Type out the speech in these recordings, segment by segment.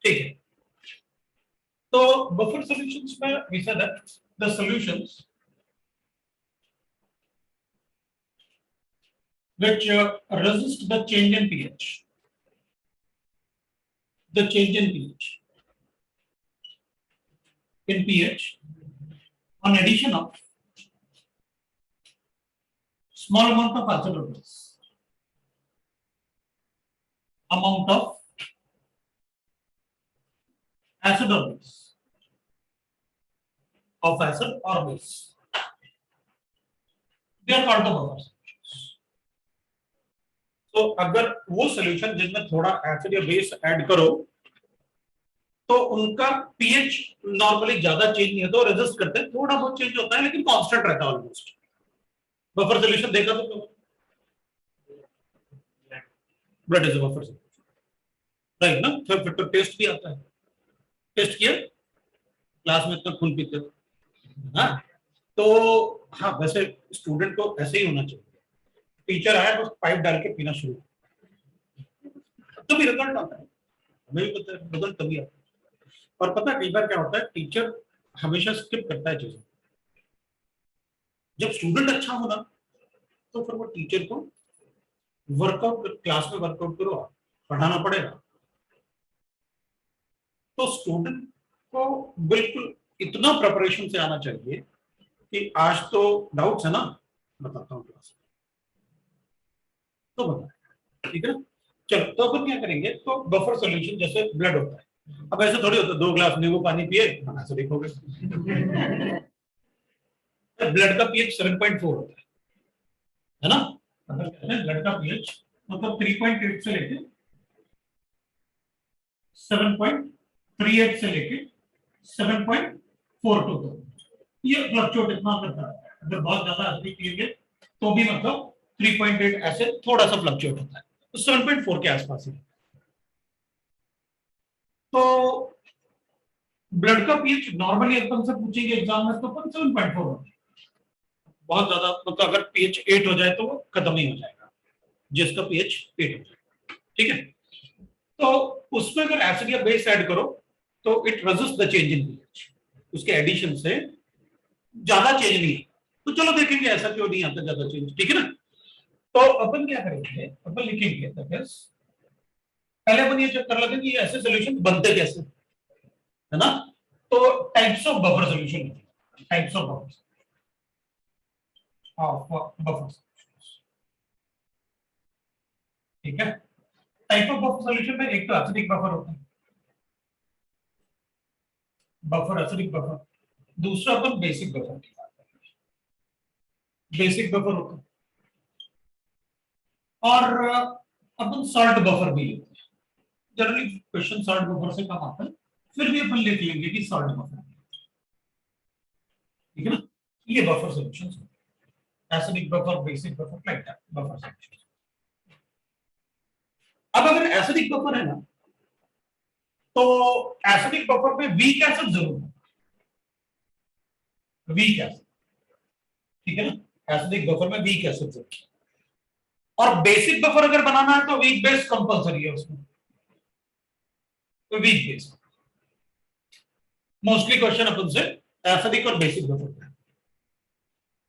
ठीक है, तो बफर सॉल्यूशंस में we said that the solutions which resist the change in pH, the change in pH on addition of small amount of acid or base, amount of acid or base, of acid or base, they are called the buffer solutions. तो अगर वो solution जिसमें थोड़ा acid या base add करो तो उनका pH normally ज्यादा चेंज नहीं होता, रेजिस्ट करते हैं, थोड़ा बहुत चेंज होता है लेकिन कांस्टेंट रहता है ऑलमोस्ट। बफर सॉल्यूशन देखा तो blood is a buffer solution, right ना? फिर तो टेस्ट भी आता है, टेस्ट किया क्लास में, तो खून पीते हो हाँ, तो हाँ वैसे स्टूडेंट को ऐसे ही होना चाहिए, टीचर आया बस पाइप डाल के पीना शुरू, तो भी रिजल्ट आता है, हमें भी पता है रिजल्ट तभी आता है। और पता है कई बार क्या होता है, टीचर हमेशा स्किप करता है चीजें, जब स्टूडेंट अच्छा होना तो फिर वो टीचर को वर्कआउट, क्लास में वर्कआउट करो, पढ़ाना पड़ेगा। तो स्टूडेंट को बिल्कुल इतना प्रिपरेशन से आना चाहिए कि आज तो डाउट्स है ना, बताता हूँ क्लास में, तो बता, ठीक है ना? चलो, तो अपन क्या करेंगे, तो बफर सॉल्यूशन जैसे ब्लड होता है, अब ऐसे थोड़ी होता है 2 गिलास नींबू पानी पिए ऐसे देखोगे ब्लड का पीएच 7.4 होता है ना? अगर कहते हैं ब्लड का पीएच मतलब 3.8 से लेके 7.38 से लेके 7.42 तक ये फ्लक्चुएट इतना करता है। अगर बहुत ज्यादा एसिडिक पिएंगे तो भी मतलब 3.8 ऐसे थोड़ा सा फ्लक्चुएट होता है, तो 7.4 के आसपास ही। तो ब्लड का पीएच नॉर्मली एकदम से पूछेंगे एग्जाम में तो 7.4 होता है, बहुत ज्यादा मतलब अगर पीएच 8 हो जाए तो वो खत्म ही हो जाएगा, जिसका पीएच 8 हो जाएगा, ठीक है? तो उसमें अगर एसिड या बेस ऐड करो तो it resist the change in pH, उसके एडिशन से ज्यादा चेंज नहीं है। तो चलो देखेंगे ऐसा क्यों नहीं आता ज्यादा चेंज, ठीक है ना? तो अपन क्या करेंगे, अपन लिखेंगे पहले अपन ये चेक कर लेते हैं कि ऐसे सॉल्यूशन बनते कैसे, है ना? तो types of buffer solution, types of buffer, ठीक है? टाइप ऑफ बफर सॉल्यूशन में एक तो एसिडिक बफर होता है, बफर एसिडिक बफर, दूसरा अपन बेसिक बफर, बेसिक बफर होता है, और अपन सॉल्ट बफर भी लेते हैं। जनरली क्वेश्चन सॉल्ट बफर से कम आता है, फिर भी अपन लिख लेंगे कि सॉल्ट बफर, ठीक है ना? ये buffer solutions, acidic buffer, basic buffer, like that buffer solutions. अब अगर एसिडिक बफर है ना, तो एसिडिक बफर में वीक एसिड जरूर है, वीक एसिड, ठीक है ना? एसिडिक बफर में वीक एसिड जरूर, और बेसिक बफर अगर बनाना है तो वीक बेस कंपलसरी है उसमें, तो वीक बेस मोस्टली क्वेश्चन अपन से एसिडिक और basic buffer.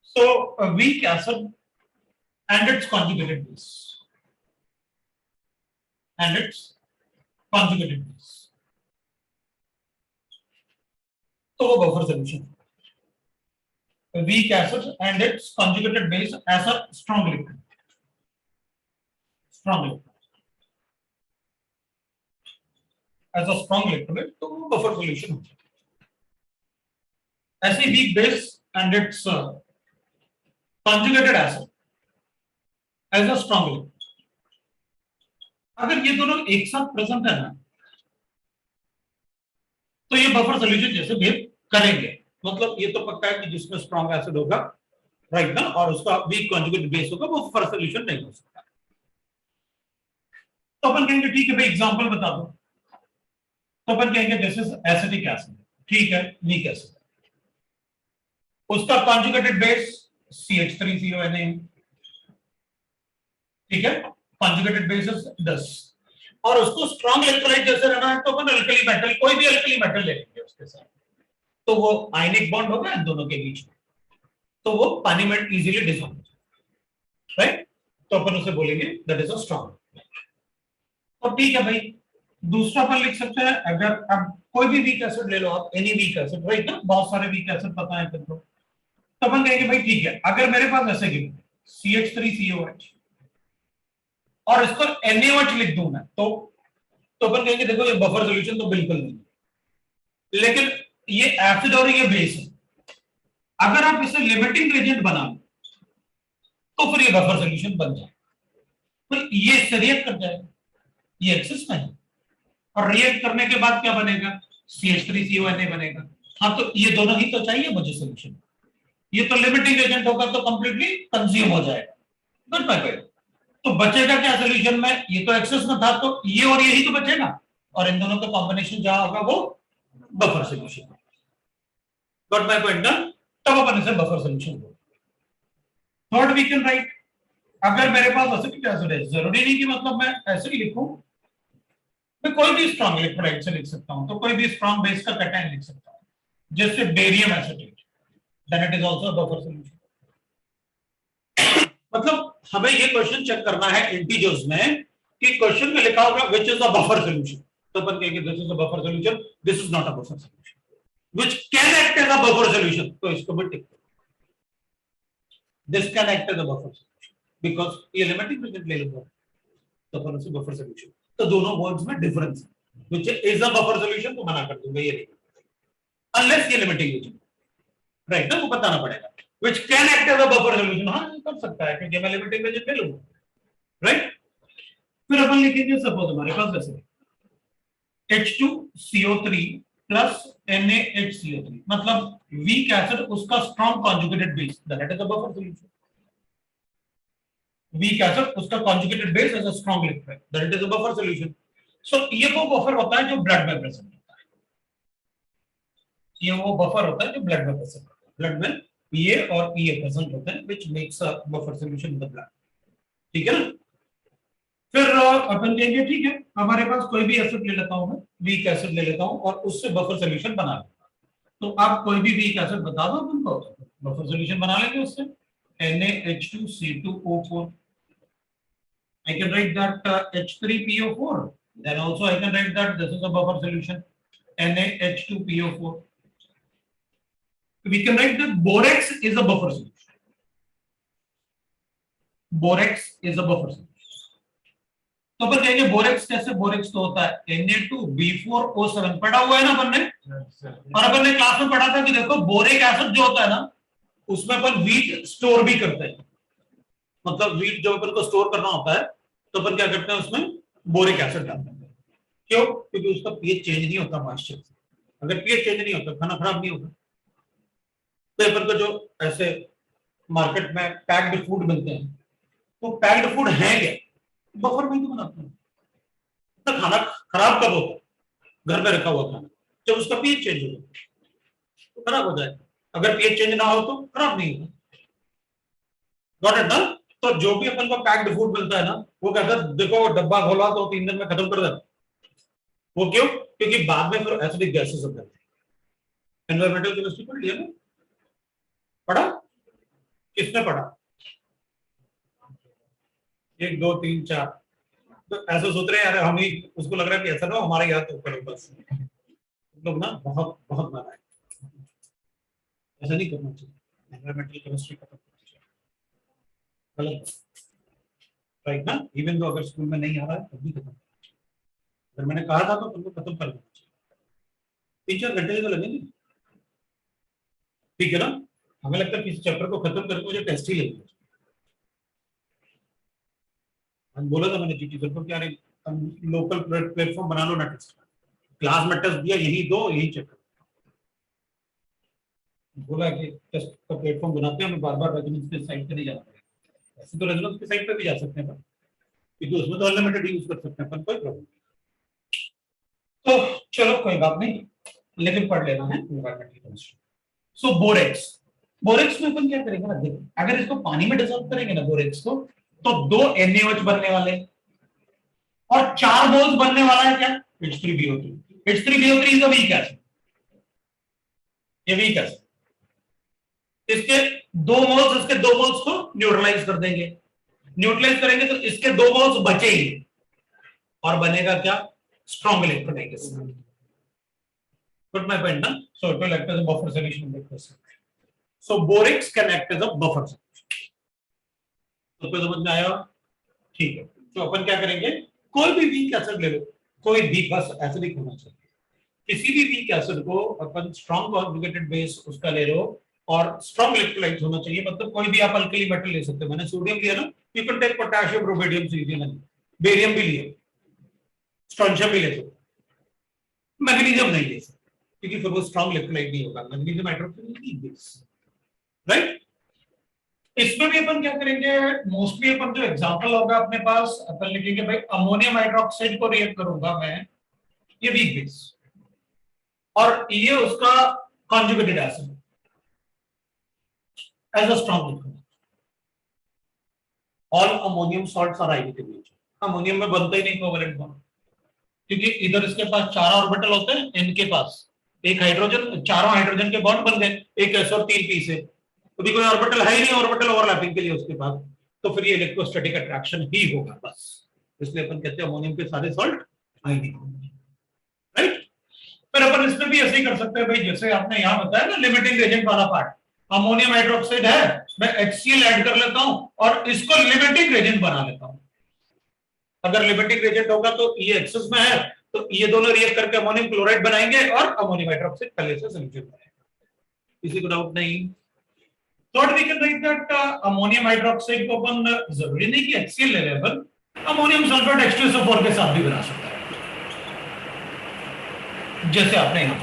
So weak acid and its conjugated base, and its conjugated base, तो वो buffer solution, weak acid and its conjugated base as a strong liquid, strong liquid, as a strong liquid, तो वो buffer solution होता है। ऐसे weak base and its conjugated acid as a strong liquid, अगर ये दोनों एक साथ प्रेजेंट है ना, तो ये बफर सॉल्यूशन जैसे बिहेव करेंगे, मतलब ये तो पक्का है कि जिसमें स्ट्रॉन्ग एसिड होगा, राइट ना, और उसका वीक कॉन्जुगेट बेस होगा, वो बफर सॉल्यूशन नहीं हो सकता। तो अपन कहेंगे ठीक है भाई एग्जांपल बता दो, तो अपन कहेंगे दिस इज एसिटिक एसिड, ठीक है, वीक एसिड, उसका कॉन्जुगेटेड बेस CH3CONA, ठीक है, कॉन्जुगेटेड बेस 10, और उसको स्ट्रॉन्ग इलेक्ट्रोलाइट जैसे रहना है तो अपन अल्कली मेटल, कोई भी अल्कली मेटल ले लेंगे उसके साथ, तो वो आयनिक बॉन्ड होगा इन दोनों के बीच में, तो वो पानी में इजीली डिसॉल्व हो जाएगा, राइट। तो अपन उसे बोलेंगे दैट इज अ स्ट्रॉन्ग। तो ठीक है भाई, दूसरा अपन लिख सकते हैं, अगर अब कोई भी वीक एसिड ले लो आप, एनी वीक एसिड, राइट ना, बहुत सारे वीक एसिड पता है तुमको, तो अपन कहेंगे भाई ठीक है, अगर मेरे पास ऐसे गिवन CH3COH और इसको NaOH लिख दूं मैं, तो अपन कहेंगे देखो ये बफर सॉल्यूशन तो बिल्कुल नहीं, लेकिन ये एसिड और ये बेस है, अगर आप इसे लिमिटिंग एजेंट बना लो तो फिर ये बफर सॉल्यूशन बन जाए, फिर ये इससे रिएक्ट कर जाएगा, ये एक्सेस में है, और रिएक्ट करने के बाद क्या बनेगा, CH3CONA बनेगा। हाँ, तो ये दोनों ही तो चाहिए मुझे सॉल्यूशन, ये तो लिमिटिंग एजेंट होगा तो कंप्लीटली कंज्यूम हो जाएगा, गुड बाय बाय। तो बचेगा क्या सॉल्यूशन में, ये तो एक्सेस में था तो ये और यही तो बचेगा, और इन दोनों का कॉम्बिनेशन जहां होगा वो buffer solution, got my point ना। तब अपन इसे बफर सॉल्यूशन बोलते हैं। थर्ड वी कैन राइट, अगर मेरे पास एसिटिक एसिड है, जरूरी नहीं कि मतलब मैं ऐसे ही लिखूं, मैं कोई भी स्ट्रॉन्ग इलेक्ट्रोलाइट से लिख सकता हूं, तो कोई भी स्ट्रॉन्ग बेस का कैटायन लिख सकता हूं, जैसे barium acetate, then it is also buffer solution. मतलब हमें ये क्वेश्चन चेक करना है इंटीजर्स में कि क्वेश्चन में लिखा होगा which is a buffer solution, तो अपन कहेंगे this is a buffer solution, this is not a buffer solution, which can act as a buffer solution, तो इसको भी tick, this can act as a buffer solution because ये limiting agent ले लेगा, तो अपन उसे बफर सॉल्यूशन। तो दोनों वर्ड्स में डिफरेंस है, which is a buffer solution तो मना कर दूंगा, ये नहीं, अनलेस ये लिमिटिंग एजेंट, राइट ना, वो बताना पड़ेगा which can act as a buffer solution, हां कर सकता है क्योंकि मैं लिमिटिंग एजेंट ले लूंगा, राइट। फिर अपन लिखेंगे सपोज हमारे पास ऐसे H2CO3 प्लस NaHCO3, मतलब वीक एसिड उसका strong conjugated base, that is a buffer solution. Weak acid उसका conjugated base is a strong electrolyte, that is a buffer solution. So ये वो बफर होता है जो ब्लड में प्रेजेंट होता है, ये वो बफर होता है जो ब्लड में प्रेजेंट होता है, ब्लड में PA और PA प्रेजेंट होते हैं which makes a buffer solution in the blood, ठीक है ना। फिर अपन कहेंगे ठीक है, हमारे पास कोई भी एसिड ले लेता हूं मैं, वीक एसिड ले लेता हूं और उससे बफर सॉल्यूशन बना लूंगा, तो आप कोई भी वीक एसिड बता दो अपन को, बफर सॉल्यूशन बना लेंगे उससे, NaH2C2O4, I can write that H3PO4, then also I can write that this is a buffer solution, NaH2PO4. We can write that borax is a buffer solution, borax is a buffer solution। तो अपन कहेंगे borax कैसे, borax तो होता है Na2B4O7, पढ़ा हुआ है ना अपन ने, और अपन ने क्लास में पढ़ा था कि देखो बोरिक एसिड जो होता है ना, उसमें अपन वीट स्टोर भी करते हैं, मतलब वीट जब अपन को स्टोर करना होता है तो अपन क्या करते हैं, उसमें बोरिक एसिड डालते हैं, क्यों, क्योंकि उसका पीएच चेंज नहीं होता मॉइस्चर से, अगर पीएच चेंज नहीं होता खाना खराब नहीं होता। तो अपन को जो ऐसे मार्केट में पैक्ड फूड मिलते हैं, तो पैक्ड फूड है क्या, बफर में तो बनाते हैं, तो खाना खराब कब होता है, घर में रखा हुआ खाना, जब उसका पीएच चेंज हो जाए तो खराब हो जाए, अगर पीएच चेंज ना हो तो खराब नहीं होगा, गॉट इट ना। तो जो भी अपन को पैक्ड फूड मिलता है ना, वो कहता है देखो वो डब्बा खोला तो 3 दिन में खत्म कर देना, वो क्यों, क्योंकि बाद में फिर एसिडिक गैसेस होते हैं। एनवायरमेंटल केमिस्ट्री पढ़ लिया ना, पढ़ा, किसने पढ़ा, 1 2 3 4, तो ऐसे सोच रहे हैं यार हम ही, उसको लग रहा है कि ऐसा ना हमारे याद तो करो बस, लोग ना बहुत बहुत मारा है, ऐसा नहीं करना चाहिए, एनवायरमेंटल केमिस्ट्री खत्म करना चाहिए, गलत, राइट ना। इवन तो अगर स्कूल में नहीं आ रहा है तब भी खत्म, अगर मैंने कहा था तो तुमको खत्म कर देना चाहिए, 3 4 घंटे तो लगेंगे, ठीक है ना। हमें लगता है किसी चैप्टर को खत्म करके मुझे टेस्ट ही लेना है, हम बोला था मैंने जीटी सर को, क्या लोकल प्लेटफॉर्म बना लो ना, टेस्ट क्लास में टेस्ट दिया यही दो यही चेक करो, बोला कि टेस्ट का प्लेटफॉर्म बनाते हैं, हमें बार बार रेजोनेंस के साइट पे नहीं जाना पड़ेगा, ऐसे तो रेजोनेंस के साइट पे भी जा सकते हैं, क्योंकि उसमें तो अनलिमिटेड यूज कर सकते हैं अपन, कोई प्रॉब्लम नहीं। तो चलो कोई बात नहीं, लेकिन पढ़ लेना है एनवायरमेंटल केमिस्ट्री। सो बोरेक्स, बोरेक्स में अपन क्या करेंगे ना, देखो अगर इसको पानी में डिसॉल्व करेंगे ना बोरेक्स को, तो 2 NaOH बनने वाले, और 4 मोल्स बनने वाला है क्या, H3BO3। H3BO3 is a weak acid, ये वीक एसिड, इसके 2 मोल्स, इसके 2 मोल्स को न्यूट्रलाइज कर देंगे, न्यूट्रलाइज करेंगे तो इसके 2 मोल्स बचेंगे और बनेगा क्या, strong electrolyte. Put my pen, na? So it will act as a buffer solution in that process. So borax can act as a buffer solution. तो कोई समझ में आया, ठीक है। तो अपन क्या करेंगे, कोई भी वीक एसिड ले लो, कोई भी, बस एसिडिक होना चाहिए, किसी भी वीक एसिड को अपन स्ट्रॉन्ग कॉन्जुगेटेड बेस उसका ले लो और स्ट्रॉन्ग इलेक्ट्रोलाइट होना चाहिए, मतलब कोई भी आप अल्कली मेटल ले सकते हो, मैंने सोडियम लिया ना, you can take potassium, rubidium, caesium, barium भी लिया, स्ट्रोंशियम भी ले सकते, मैग्नीशियम नहीं ले सकते क्योंकि फिर वो स्ट्रॉन्ग इलेक्ट्रोलाइट नहीं होगा, मैग्नीशियम हाइड्रोक्साइड बेस, राइट। इसमें भी अपन क्या करेंगे, मोस्टली अपन जो एग्जांपल होगा अपने पास, अपन लिखेंगे भाई अमोनियम हाइड्रोक्साइड को रिएक्ट करूंगा मैं, ये वीक बेस, और ये उसका conjugated acid as a strong liquid. All ammonium salts are ionic in nature, ammonium में बनता ही नहीं कोवेलेंट बॉन्ड, क्योंकि इधर इसके पास 4 ऑर्बिटल होते हैं, इनके पास एक हाइड्रोजन, चारों हाइड्रोजन के बॉन्ड बन गए, एक एस और 3 पी से, अभी कोई ऑर्बिटल है ही नहीं ऑर्बिटल ओवरलैपिंग के लिए उसके पास, तो फिर ये इलेक्ट्रोस्टैटिक अट्रैक्शन ही होगा बस, इसलिए अपन कहते हैं अमोनियम के सारे सॉल्ट आयनिक, राइट। फिर अपन इसमें भी ऐसे ही कर सकते हैं भाई, जैसे आपने यहां बताया ना लिमिटिंग एजेंट वाला पार्ट, अमोनियम हाइड्रोक्साइड है, मैं HCl ऐड कर लेता हूं और इसको लिमिटिंग एजेंट बना लेता हूं, अगर लिमिटिंग एजेंट होगा तो ये एक्सेस में है, तो ये दोनों रिएक्ट करके अमोनियम क्लोराइड बनाएंगे और अमोनियम हाइड्रोक्साइड पहले से सॉल्यूशन बनाएंगे, किसी को डाउट नहीं। Third we can write that ammonium hydroxide को अपन जरूरी नहीं कि HCl ले लेवल, अमोनियम सल्फेट H2SO4 के साथ भी बना सकता है, जैसे आपने यहां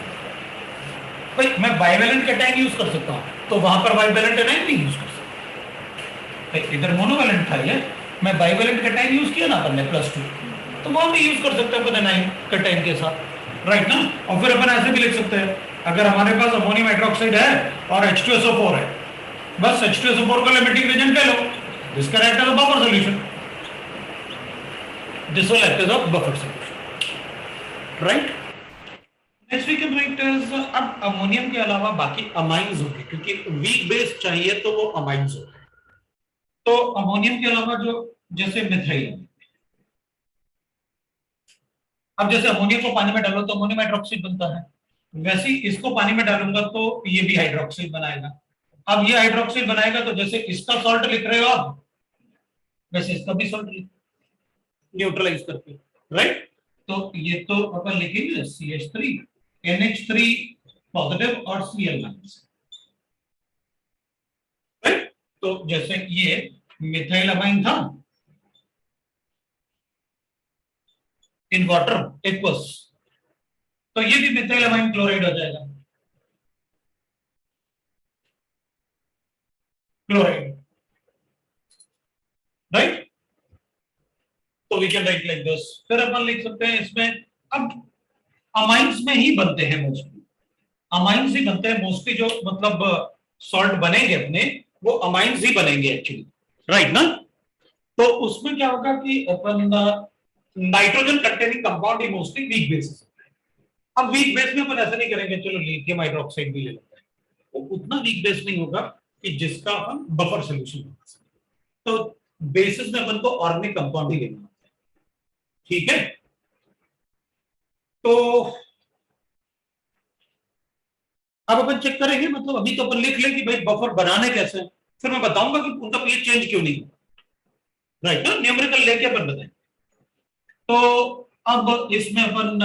भाई मैं बाइवेलेंट कैटायन यूज कर सकता हूं, तो वहां पर बाइवेलेंट एनायन नहीं यूज कर सकता, इधर मोनोवेलेंट था ये, मैं बाइवेलेंट कैटायन यूज किया ना अपन ने +2, तो वहां भी यूज कर सकते हैं अपन एनायन कैटायन के साथ, राइट ना। और फिर अपन ऐसे भी लिख सकते हैं, अगर हमारे पास अमोनियम हाइड्रोक्साइड है और H2SO4 है, बस H2SO4 का लिमिटिंग एजेंट ले लो, this can act as a buffer solution, this will act as a buffer solution, right. Next we can write as, अब अमोनियम के अलावा बाकी अमाइंस होंगे, क्योंकि वीक बेस चाहिए तो वो अमाइंस होंगे, तो अमोनियम के अलावा जो जैसे मिथाइल, अब जैसे अमोनियम को पानी में डालो तो अमोनियम हाइड्रोक्साइड बनता है, वैसे ही इसको पानी में डालूंगा तो ये भी हाइड्रोक्साइड बनाएगा, अब ये हाइड्रोक्साइड बनाएगा तो जैसे इसका सॉल्ट लिख रहे हो आप, वैसे इसका भी सॉल्ट न्यूट्रलाइज करके, राइट। तो ये तो अपन लिखेंगे CH3 NH3 पॉजिटिव और Cl माइनस, राइट। तो जैसे ये मिथाइल अमाइन था इन वाटर एक्वस, तो ये भी मिथाइल अमाइन क्लोराइड हो जाएगा, क्लोराइड, राइट। तो we can write like this, फिर अपन लिख सकते हैं इसमें, अब अमाइंस में ही बनते हैं मोस्टली, अमाइंस ही बनते हैं मोस्टली, जो मतलब सॉल्ट बनेंगे अपने वो अमाइंस ही बनेंगे एक्चुअली, राइट ना। तो उसमें क्या होगा कि अपन नाइट्रोजन कंटेनिंग कंपाउंड ही मोस्टली वीक बेस, अब वीक बेस में अपन ऐसा नहीं करेंगे चलो लिथियम हाइड्रोक्साइड भी ले लेते हैं, वो उतना वीक बेस नहीं होगा कि जिसका हम बफर सोल्यूशन बना सकें, तो बेसिस में अपन को ऑर्गेनिक कंपाउंड ही लेना होता है, ठीक है। तो अब अपन चेक करेंगे, मतलब अभी तो अपन लिख लें कि भाई बफर बनाने कैसे, फिर मैं बताऊंगा कि उनका पीएच चेंज क्यों नहीं, राइट ना, न्यूमेरिकल लेके अपन बताएं। तो अब इसमें अपन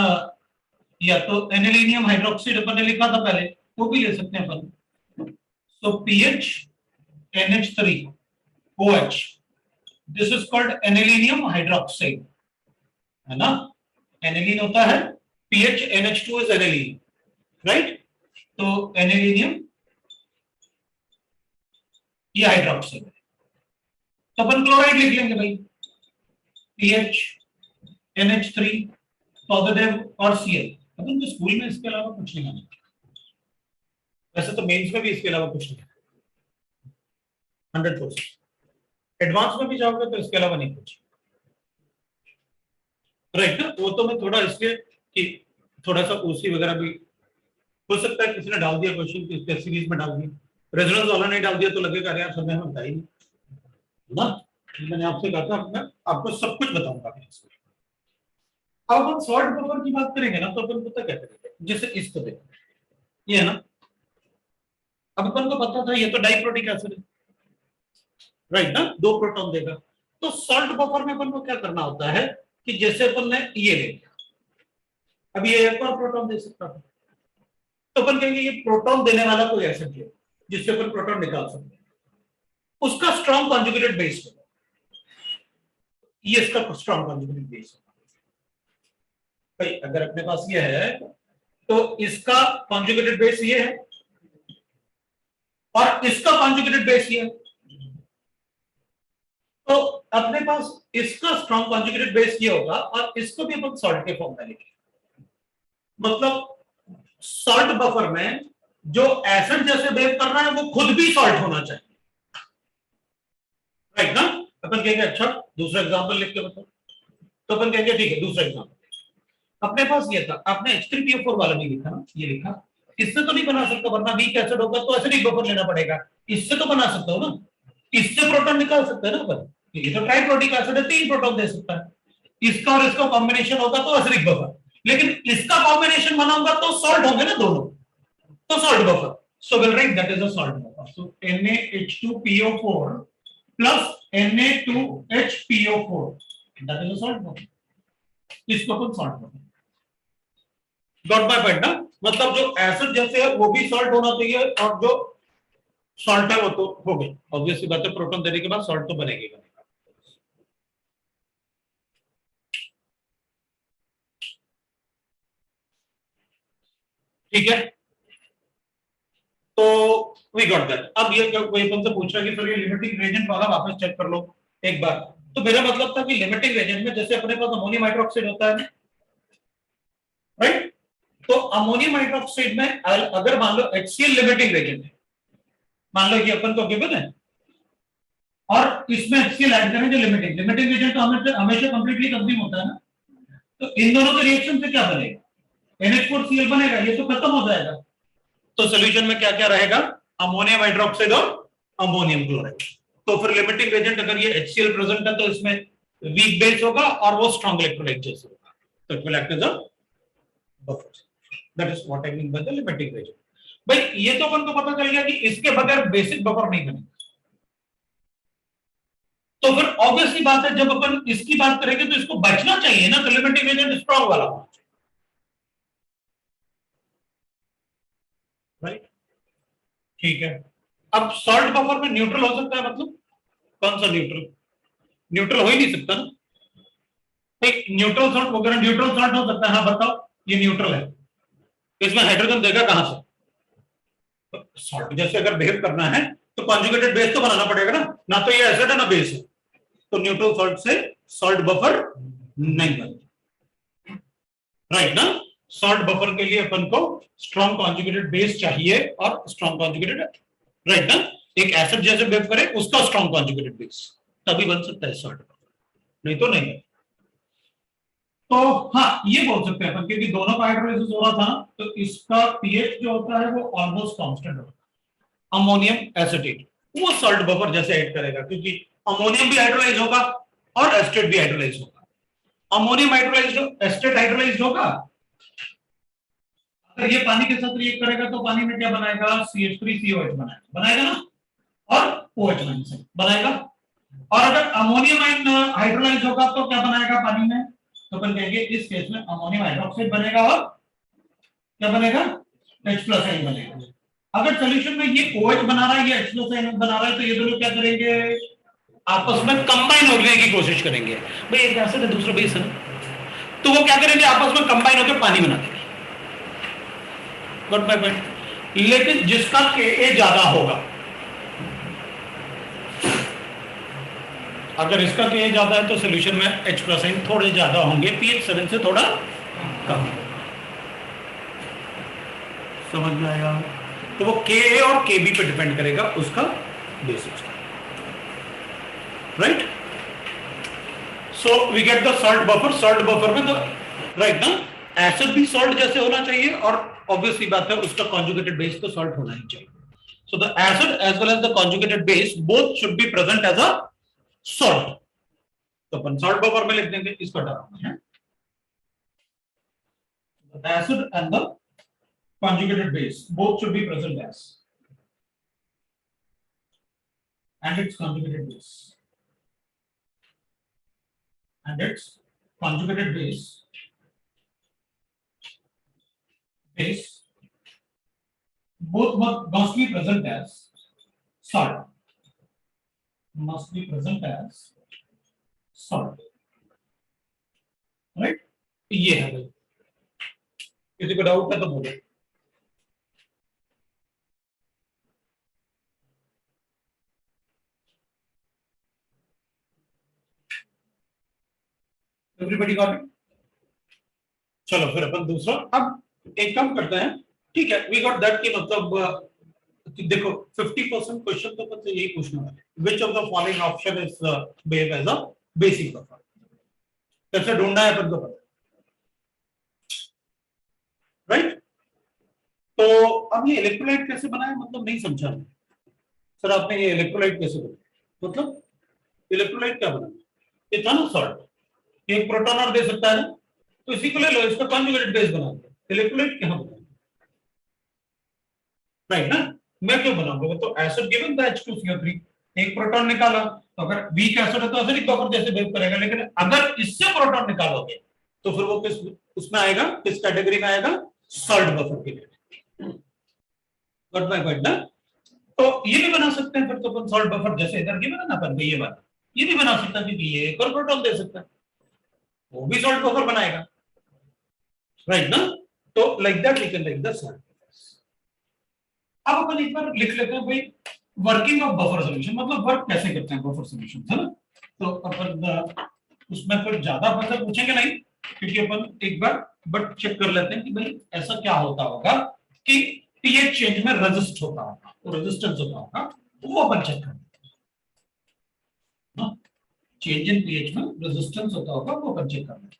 या तो एनिलीनियम हाइड्रोक्साइड अपन ने लिखा था पहले, वो भी ले सकते हैं अपन, तो pH NH3OH, this is called anilinium hydroxide, है ना, एनिलीन होता है, pH NH2 is aniline, right. तो एनिलीनियम ये हाइड्रोक्साइड है, तो अपन क्लोराइड लिख लेंगे भाई, पीएच NH3 पॉजिटिव और Cl, अपन तो स्कूल में इसके अलावा कुछ नहीं माना, वैसे तो मेंस में भी इसके अलावा कुछ नहीं, 100%, एडवांस में भी जाओगे तो इसके अलावा नहीं कुछ, राइट ना। वो तो मैं थोड़ा इसलिए कि थोड़ा सा ओसी वगैरह भी हो सकता है किसी ने डाल दिया क्वेश्चन किस सीरीज में डाल दिया, रेजोनेंस वाला नहीं डाल दिया तो लगेगा यार समय में बताई नहीं ना। मैंने आपसे कहा था मैं आपको सब कुछ बताऊंगा। अब हम सॉल्ट बफर की बात करेंगे ना तो अपन पता क्या करेंगे, जैसे इसको देखो ये है ना, अब अपन को पता था ये तो डाइप्रोटिक एसिड है, राइट ना, दो प्रोटॉन देगा। तो सॉल्ट बफर में अपन को क्या करना होता है कि जैसे अपन ने ये ले लिया, अब ये एक और प्रोटॉन दे सकता था, तो अपन कहेंगे ये प्रोटॉन देने वाला कोई एसिड है जिससे अपन प्रोटॉन निकाल सकते हैं, उसका स्ट्रॉन्ग कॉन्जुगेटेड बेस होगा, ये इसका स्ट्रॉन्ग कॉन्जुगेटेड बेस होगा। भाई अगर अपने पास ये है तो इसका कॉन्जुगेटेड बेस ये है और इसका कॉन्जुगेटेड बेस ये है, तो अपने पास इसका स्ट्रॉन्ग कॉन्जुगेटेड बेस ये होगा और इसको भी अपन सॉल्ट के फॉर्म में लिखेंगे। मतलब सॉल्ट बफर में जो एसिड जैसे बिहेव कर रहा है वो खुद भी सॉल्ट होना चाहिए, राइट ना। अपन कहेंगे अच्छा दूसरा एग्जांपल लिख के बताओ, तो अपन कहेंगे ठीक है दूसरा एग्जांपल अपने पास ये था, आपने H3PO4 वाला नहीं लिखा ना, ये लिखा, इससे तो नहीं बना सकता वरना वीक एसिड होगा तो एसिडिक बफर लेना पड़ेगा, इससे तो बना सकता हो ना, इससे प्रोटॉन निकाल सकते हैं ना अपन, ये तो ट्राइप्रोटिक एसिड है 3 प्रोटॉन दे सकता है, इसका और इसका कॉम्बिनेशन होगा तो एसिडिक बफर, लेकिन इसका कॉम्बिनेशन बनाऊंगा तो सॉल्ट होंगे ना दोनों, तो salt buffer, so will write that is a salt buffer, so NaH2PO4 plus Na2HPO4 that is a salt buffer, इसको अपन salt buffer, got my point ना। मतलब जो एसिड जैसे है वो भी सॉल्ट होना चाहिए और जो सॉल्ट है वो तो हो गई, ऑब्वियसली बात है प्रोटॉन देने के बाद सॉल्ट तो बनेगी। ठीक है, तो वी गॉट दैट। अब ये कोई अपन से पूछ रहा है कि सर ये लिमिटिंग रेजेंट वाला वापस चेक कर लो एक बार, तो मेरा मतलब था कि लिमिटिंग रेजेंट में जैसे अपने पास अमोनियम हाइड्रोक्साइड होता है, राइट, तो अमोनियम हाइड्रोक्साइड में अगर मान लो HCl लिमिटिंग रेजेंट है, मान लो कि अपन को गिवन है और इसमें HCl ऐड करें जो लिमिटिंग लिमिटिंग रेजेंट तो हमेशा कंप्लीटली कंज्यूम होता है ना, तो इन दोनों के रिएक्शन से क्या बनेगा, NH4Cl बनेगा, ये तो खत्म हो जाएगा, तो सॉल्यूशन में क्या क्या रहेगा, अमोनियम हाइड्रोक्साइड और अमोनियम क्लोराइड। तो फिर लिमिटिंग एजेंट अगर ये HCl प्रेजेंट है तो इसमें वीक बेस होगा और वो स्ट्रांग इलेक्ट्रोलाइट जैसे होगा, तो it will act as a buffer, that is what I mean by the limiting agent. भाई ये तो अपन को पता चल गया कि इसके बगैर बेसिक बफर नहीं बनेगा, तो फिर ऑब्वियसली बात है जब अपन इसकी बात करेंगे तो इसको बचना चाहिए ना, तो लिमिटिंग एजेंट स्ट्रांग वाला होना चाहिए, राइट। ठीक है, अब सॉल्ट बफर में न्यूट्रल हो सकता है, मतलब कौन सा न्यूट्रल, न्यूट्रल हो ही नहीं सकता ना, एक न्यूट्रल सॉल्ट वगैरह न्यूट्रल सॉल्ट हो सकता है, हाँ बताओ ये न्यूट्रल है, इसमें हाइड्रोजन देगा कहां से, तो सॉल्ट जैसे अगर बिहेव करना है तो कॉन्जुगेटेड बेस तो बनाना पड़ेगा ना तो ये एसिड है ना बेस है, तो न्यूट्रल सॉल्ट से सॉल्ट बफर नहीं बनता, राइट ना। सॉल्ट बफर के लिए अपन को स्ट्रॉन्ग कॉन्जुगेटेड बेस चाहिए और स्ट्रॉन्ग कॉन्जुगेटेड, राइट ना, एक एसिड जैसे बिहेव करे उसका स्ट्रॉन्ग कॉन्जुगेटेड बेस तभी बन सकता है सॉल्ट बफर, नहीं तो नहीं। तो हाँ ये बोल सकते हैं अपन क्योंकि दोनों का हाइड्रोलाइसिस हो रहा था तो इसका पीएच जो होता है वो ऑलमोस्ट कांस्टेंट होता है, अमोनियम एसिटेट वो सॉल्ट बफर जैसे ऐड करेगा क्योंकि अमोनियम भी हाइड्रोलाइज होगा और एसिटेट भी हाइड्रोलाइज होगा, अमोनियम हाइड्रोलाइज एसिटेट हाइड्रोलाइज होगा, अगर ये पानी के साथ रिएक्ट करेगा तो पानी में क्या बनाएगा, CH3COH बनाएगा ना, और OH- बनाएगा, और अगर अमोनियम आयन हाइड्रोलाइज होगा तो क्या बनाएगा पानी में, तो अपन कहेंगे इस केस में अमोनियम हाइड्रोक्साइड बनेगा और क्या बनेगा, H+ आयन बनेगा। अगर सॉल्यूशन में ये OH बना रहा है ये H+ आयन बना रहा है तो ये दोनों क्या करेंगे, आपस में कंबाइन होने की कोशिश करेंगे, भाई एक एसिड है दूसरा बेस है, तो वो क्या करेंगे आपस में कंबाइन होकर पानी बना देंगे, गॉट माय पॉइंट। लेकिन जिसका Ka ज्यादा होगा, अगर इसका Ka ज्यादा है तो सॉल्यूशन में H+ आयन थोड़े ज्यादा होंगे, pH 7 से थोड़ा कम, समझ में आया, तो वो Ka और Kb पे डिपेंड करेगा उसका basis, right. So we get the salt buffer. Salt buffer में तो राइट ना एसिड भी सॉल्ट जैसे होना चाहिए और ऑब्वियसली बात है उसका कॉन्जुगेटेड बेस तो सॉल्ट होना ही चाहिए। So the acid as well as the conjugated base both should be present as a salt. तो अपन सॉल्ट बफर में लिख देंगे इसको हटाना है। The acid and the conjugated base both should be present as and its conjugated base and its conjugated base both must be present as salt, must be present as salt, right? ये है भाई, किसी को doubt है तो बोलो। Everybody got it? चलो फिर अपन दूसरा अब एक काम करते हैं, ठीक है। वी गॉट दैट कि मतलब देखो 50% क्वेश्चन तो अपन से यही पूछने वाले, which of the following option is behave as a basic buffer, कैसे ढूंढना है अपन को पता, राइट? तो अब ये इलेक्ट्रोलाइट कैसे बनाया, मतलब नहीं समझा मैं। सर आपने ये इलेक्ट्रोलाइट कैसे बनाया, मतलब इलेक्ट्रोलाइट क्या बनाया? ये था ना सॉल्ट, एक प्रोटॉन और दे सकता है ना, तो इसी को ले लो, इसका कॉन्जुगेटेड बेस बना दो। इलेक्ट्रोलाइट कहां बनाया, राइट ना? मैं क्यों बनाऊंगा, तो एसिड गिवन द H2CO3, एक प्रोटॉन निकाला, तो अगर वीक एसिड है तो एसिडिक बफर जैसे बिहेव करेगा, लेकिन अगर इससे प्रोटॉन निकालोगे तो फिर वो किस उसमें आएगा, किस कैटेगरी में आएगा? सॉल्ट बफर के लिए। गॉट माय पॉइंट ना? तो ये भी बना सकते हैं फिर तो अपन सॉल्ट बफर, जैसे इधर गिवन है ना अपन को ये बात, ये भी बना सकता है क्योंकि ये एक और प्रोटॉन दे सकता है, वो भी सॉल्ट बफर बनाएगा, राइट ना? तो like that we can like the salt. अब अपन एक बार लिख लेते हैं भाई वर्किंग ऑफ बफर सॉल्यूशन, मतलब वर्क कैसे करते हैं बफर सॉल्यूशन, है ना? तो अपन उसमें फिर ज्यादा अपन से पूछेंगे नहीं, क्योंकि अपन एक बार बट चेक कर लेते हैं कि भाई ऐसा क्या होता होगा कि पीएच चेंज में रेजिस्ट होता होगा, तो रेजिस्टेंस होता होगा, वो अपन चेक करते हैं। चेंज इन पीएच में रेजिस्टेंस होता होगा, वो अपन चेक करते हैं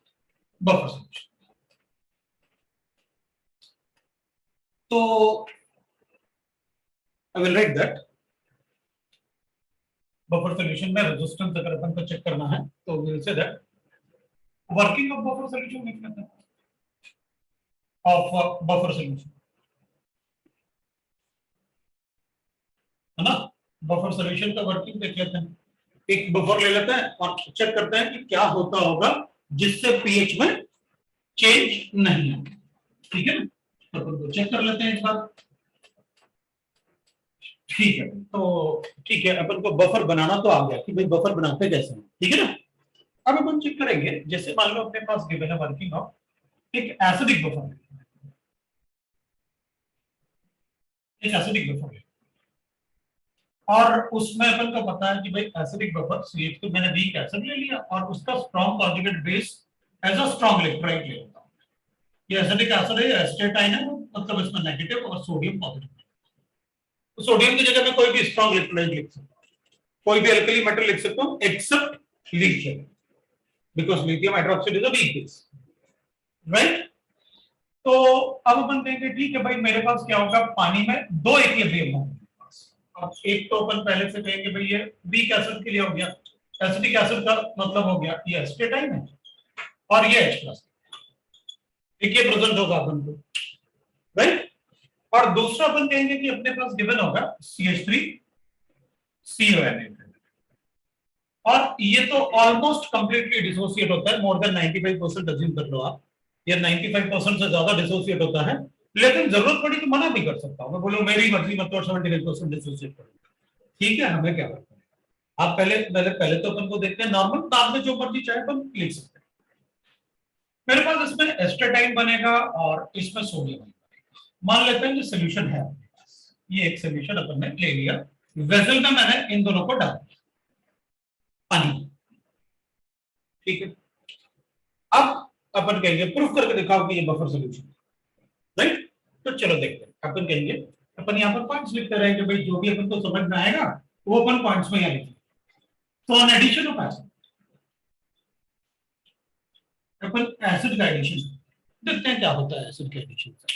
बफर सॉल्यूशन। तो I will write that buffer solution में रेजिस्टेंस अगर अपन को चेक करना है तो will say that working of buffer solution लिख लेते हैं, ऑफ बफर सॉल्यूशन, है ना? बफर सॉल्यूशन का वर्किंग देख लेते हैं, एक बफर ले लेते हैं और चेक करते हैं कि क्या होता होगा जिससे पीएच में चेंज नहीं है, ठीक है ना? तो अपन को चेक कर लेते हैं एक बार, ठीक है? तो ठीक है, अपन को बफर बनाना तो आ गया कि भाई बफर बनाते कैसे हैं, ठीक है ना? अब अपन चेक करेंगे, जैसे मान लो अपने पास गिवन है वर्किंग ऑफ एक एसिडिक बफर, एक एसिडिक बफर है और उसमें अपन को पता है कि भाई एसिडिक बफर CH2 तो मैंने वीक एसिड ले लिया और उसका strong conjugate base as a strong electrolyte ले लेता हूं। ये एसिडिक एसिड है, एस्टेट आयन है, मतलब इसमें नेगेटिव और सोडियम पॉजिटिव, तो सोडियम की जगह में कोई भी स्ट्रॉन्ग इलेक्ट्रोलाइट लिख सकता हूं, कोई भी अल्कली मेटल लिख सकता हूं except lithium, because lithium hydroxide is a weak base, right? तो अब अपन कहेंगे ठीक है भाई मेरे पास क्या होगा, पानी में दो एक्विलिब्रियम होंगे। अब एक तो अपन पहले से कहेंगे भाई ये वीक एसिड के लिए हो गया, एसिडिक एसिड का मतलब हो गया ये एस्टेट आयन है और ये H+, एक ये प्रेजेंट होगा अपन को, राइट? और दूसरा अपन कहेंगे कि अपने पास गिवन होगा CH3 CONA, और ये तो ऑलमोस्ट कंप्लीटली डिसोसिएट होता है, मोर देन 95% अज्यूम कर लो आप, ये 95% से ज्यादा डिसोसिएट होता है, लेकिन जरूरत पड़ी तो मना भी कर सकता हूं मैं, बोलो मेरी मर्जी मत तो 75% डिसोसिएट करो, ठीक है? हमें क्या करना है, आप पहले तो अपन को देखते हैं नॉर्मल, बाद में जो मर्जी चाहे अपन लिख सकते हैं। मेरे पास इसमें एस्टेटाइन बनेगा और इसमें सोडियम बनेगा, मान लेते हैं कि सोल्यूशन है, ये एक सोल्यूशन अपन ने ले लिया, वेसल में मैंने इन दोनों को डाल दिया पानी, ठीक है? अब अपन कहेंगे प्रूफ करके दिखाओ कि ये बफर सॉल्यूशन, राइट? तो चलो देखते हैं, अपन कहेंगे अपन यहाँ पर पॉइंट्स लिखते रहेंगे भाई, जो भी अपन को समझ में आएगा वो अपन पॉइंट्स में यहाँ लिखेंगे। तो ऑन एडिशन ऑफ एसिड, अपन एसिड का एडिशन देखते हैं क्या होता है एसिड के एडिशन से,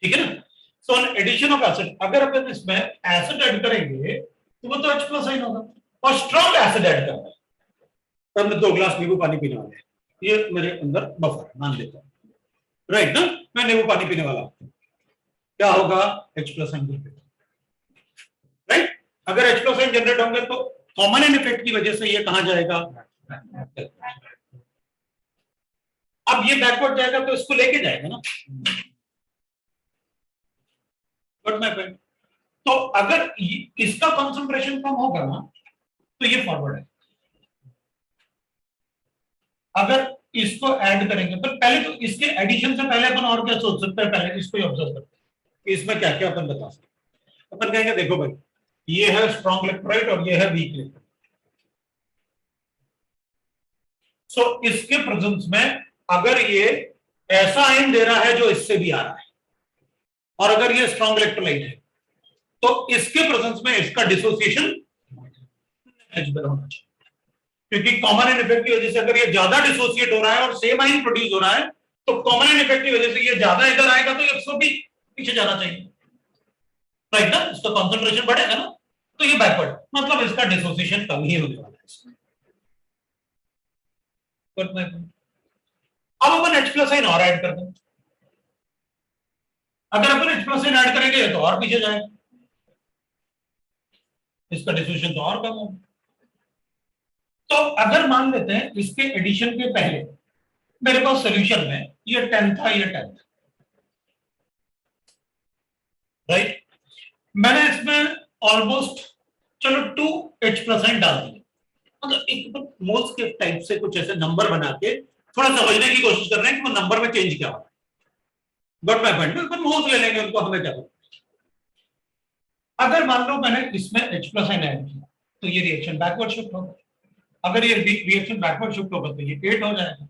ठीक है ना। So on addition of acid, अगर अपन इसमें एसिड ऐड करेंगे तो वो तो H प्लस आइन होगा, और स्ट्रॉन्ग एसिड ऐड करना है तो हमने 2 ग्लास नींबू पानी पीने वाले हैं, ये मेरे अंदर बफर है मान लेता हूं, राइट ना। मैं नींबू पानी पीने वाला हूं, क्या होगा H प्लस आइन जनरेट, राइट। अगर H प्लस आइन जनरेट होंगे तो कॉमन इन इफेक्ट की वजह से ये कहां जाएगा, अब ये बैकवर्ड जाएगा तो इसको लेके जाएगा ना, बट मैं पॉइंट, तो अगर इसका कंसंट्रेशन कम होगा ना तो ये फॉरवर्ड है। अगर इसको ऐड करेंगे तो पहले तो इसके एडिशन से पहले अपन और क्या सोच सकते हैं, पहले इसको ऑब्जर्व करते हैं कि इसमें क्या क्या अपन बता सकते हैं। अपन कहेंगे देखो भाई ये है स्ट्रॉन्ग इलेक्ट्रोलाइट और ये है वीक इलेक्ट्रोलाइट, सो इसके प्रेजेंस में अगर ये ऐसा आयन दे रहा है जो इससे भी आ रहा है, और अगर ये स्ट्रॉन्ग इलेक्ट्रोलाइट है तो इसके प्रेजेंस में इसका डिसोसिएशन नेग्लिजिबल होना चाहिए, क्योंकि कॉमन इन इफेक्ट की वजह से अगर ये ज्यादा डिसोसिएट हो रहा है और सेम आयन प्रोड्यूस हो रहा है तो कॉमन इन इफेक्ट की वजह से ये ज्यादा इधर आएगा तो इसको भी पीछे जाना चाहिए, राइट ना, इसका कंसंट्रेशन बढ़ेगा ना, तो ये बैकवर्ड मतलब इसका डिसोसिएशन कम ही होने वाला है इसमें। अब अपन H प्लस आइन और ऐड कर दें, अगर अपन H प्लस आइन ऐड करेंगे तो और पीछे जाएगा, इसका डिसोसिएशन तो और कम होगा। तो अगर मान लेते हैं इसके एडिशन के पहले मेरे पास सॉल्यूशन में ये 10 था, ये 10 था, राइट। मैंने इसमें ऑलमोस्ट चलो 2H प्लस आइन डाल दिए, मतलब एक मोल्स के टाइप से कुछ ऐसे नंबर बना के थोड़ा समझने की कोशिश कर रहे हैं कि वो नंबर में चेंज क्या होगा, बट मैं पॉइंट में मोल्स ले लेंगे उनको, हमें क्या करना। अगर मान लो मैंने इसमें H प्लस आइन ऐड किया तो ये रिएक्शन बैकवर्ड शिफ्ट होगा, अगर ये रिएक्शन बैकवर्ड शिफ्ट होगा तो ये 8 हो जाएगा,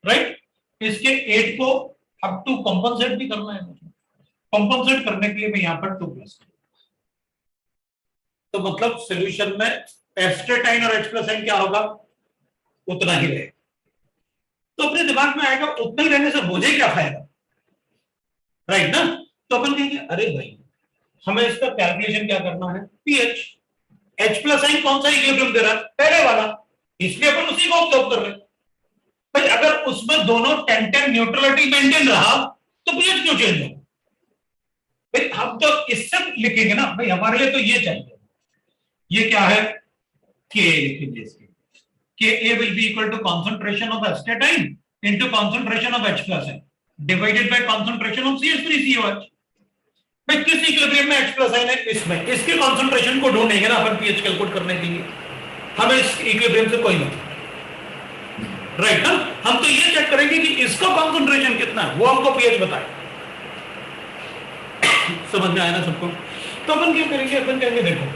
राइट। इसके 8 को अब टू कंपनसेट भी करना है, कंपनसेट करने के लिए मैं यहां पर 2 प्लस, तो मतलब सॉल्यूशन में एस्टेटाइन और H प्लस आइन क्या होगा, उतना ही रहेगा। तो अपने दिमाग में आएगा उतना ही रहने से मुझे क्या फायदा, राइट ना। तो अपन कहेंगे अरे भाई हमें इसका कैलकुलेशन क्या करना है, पीएच। H प्लस आइन कौन सा इक्विलिब्रियम दे रहा है, पहले वाला, इसलिए अपन उसी को ऑब्जर्व कर रहे हैं। भाई अगर उसमें दोनों 10-10 न्यूट्रलिटी मेंटेन रहा तो पीएच क्यों चेंज होगा, भाई हम तो इससे लिखेंगे ना, भाई हमारे लिए तो ये चाहिए, ये क्या है के लिखेंगे, इसके Ka will be equal to concentration of astatine into concentration of H plus N divided by concentration of CH3COH। भाई किस इक्विलिब्रियम में H plus N है, इसमें, इसके कंसंट्रेशन को ढूंढेंगे ना अपन पीएच कैलकुलेट करने के लिए, हमें इस इक्विलिब्रियम से कोई मतलब, राइट ना। हम तो ये चेक करेंगे कि इसका कंसंट्रेशन कितना है, वो हमको पीएच बताए। समझ में आया ना सबको। तो अपन क्या करेंगे, अपन कहेंगे देखो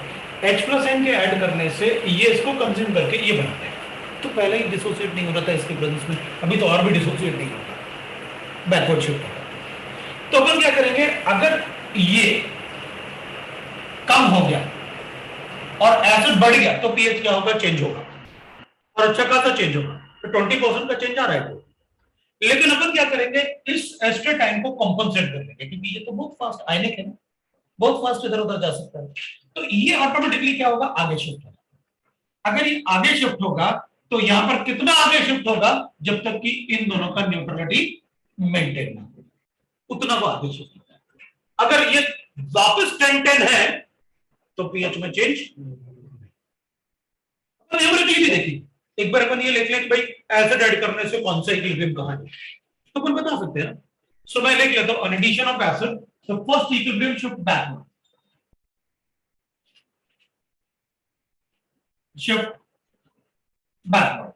H प्लस N के ऐड करने से ये इसको कंज्यूम करके ये बनाते हैं, तो पहले ही डिसोसिएट नहीं हो रहा था इसके प्रेजेंस में, अभी तो और भी डिसोसिएट नहीं होगा, बैकवर्ड शिफ्ट होगा। तो अपन क्या करेंगे, अगर ये कम हो गया और एसिड बढ़ गया तो पीएच क्या होगा, चेंज होगा, और अच्छा खासा चेंज होगा, तो 20% का चेंज आ रहा है। लेकिन अपन क्या करेंगे, इस एस्टेटाइन को कॉम्पनसेट कर लेंगे, क्योंकि ये तो बहुत फास्ट आयनिक है ना, बहुत फास्ट इधर उधर जा सकता है, तो ये ऑटोमेटिकली क्या होगा, आगे शिफ्ट होगा। अगर ये आगे शिफ्ट होगा तो यहां पर कितना आगे शिफ्ट होगा, जब तक कि इन दोनों का न्यूट्रलिटी मेंटेन ना हो, उतना वो आगे शिफ्ट होगा। अगर ये वापस 10-10 है तो पीएच में चेंज। तो भी देखिए, एक बार अपन ये लिख लें कि भाई एसिड ऐड करने से कौन सा इक्विलिब्रियम कहां है, तो अपन बता सकते हैं। सो मैं लिख लेता हूं, on addition of acid the first equilibrium shift backward, shift backward,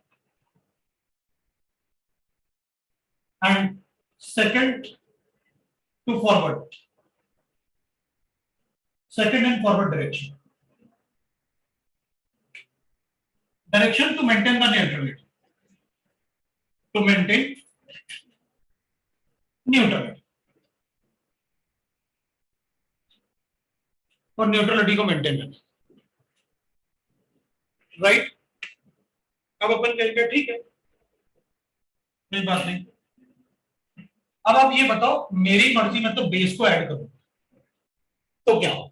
and second to forward, second and forward direction, direction to maintain the neutrality, to maintain neutrality, और न्यूट्रलिटी को मेंटेन करना, राइट। अब अपन कहेंगे ठीक है, कोई बात नहीं। अब आप ये बताओ, मेरी मर्जी में तो बेस को ऐड करूं तो क्या हो?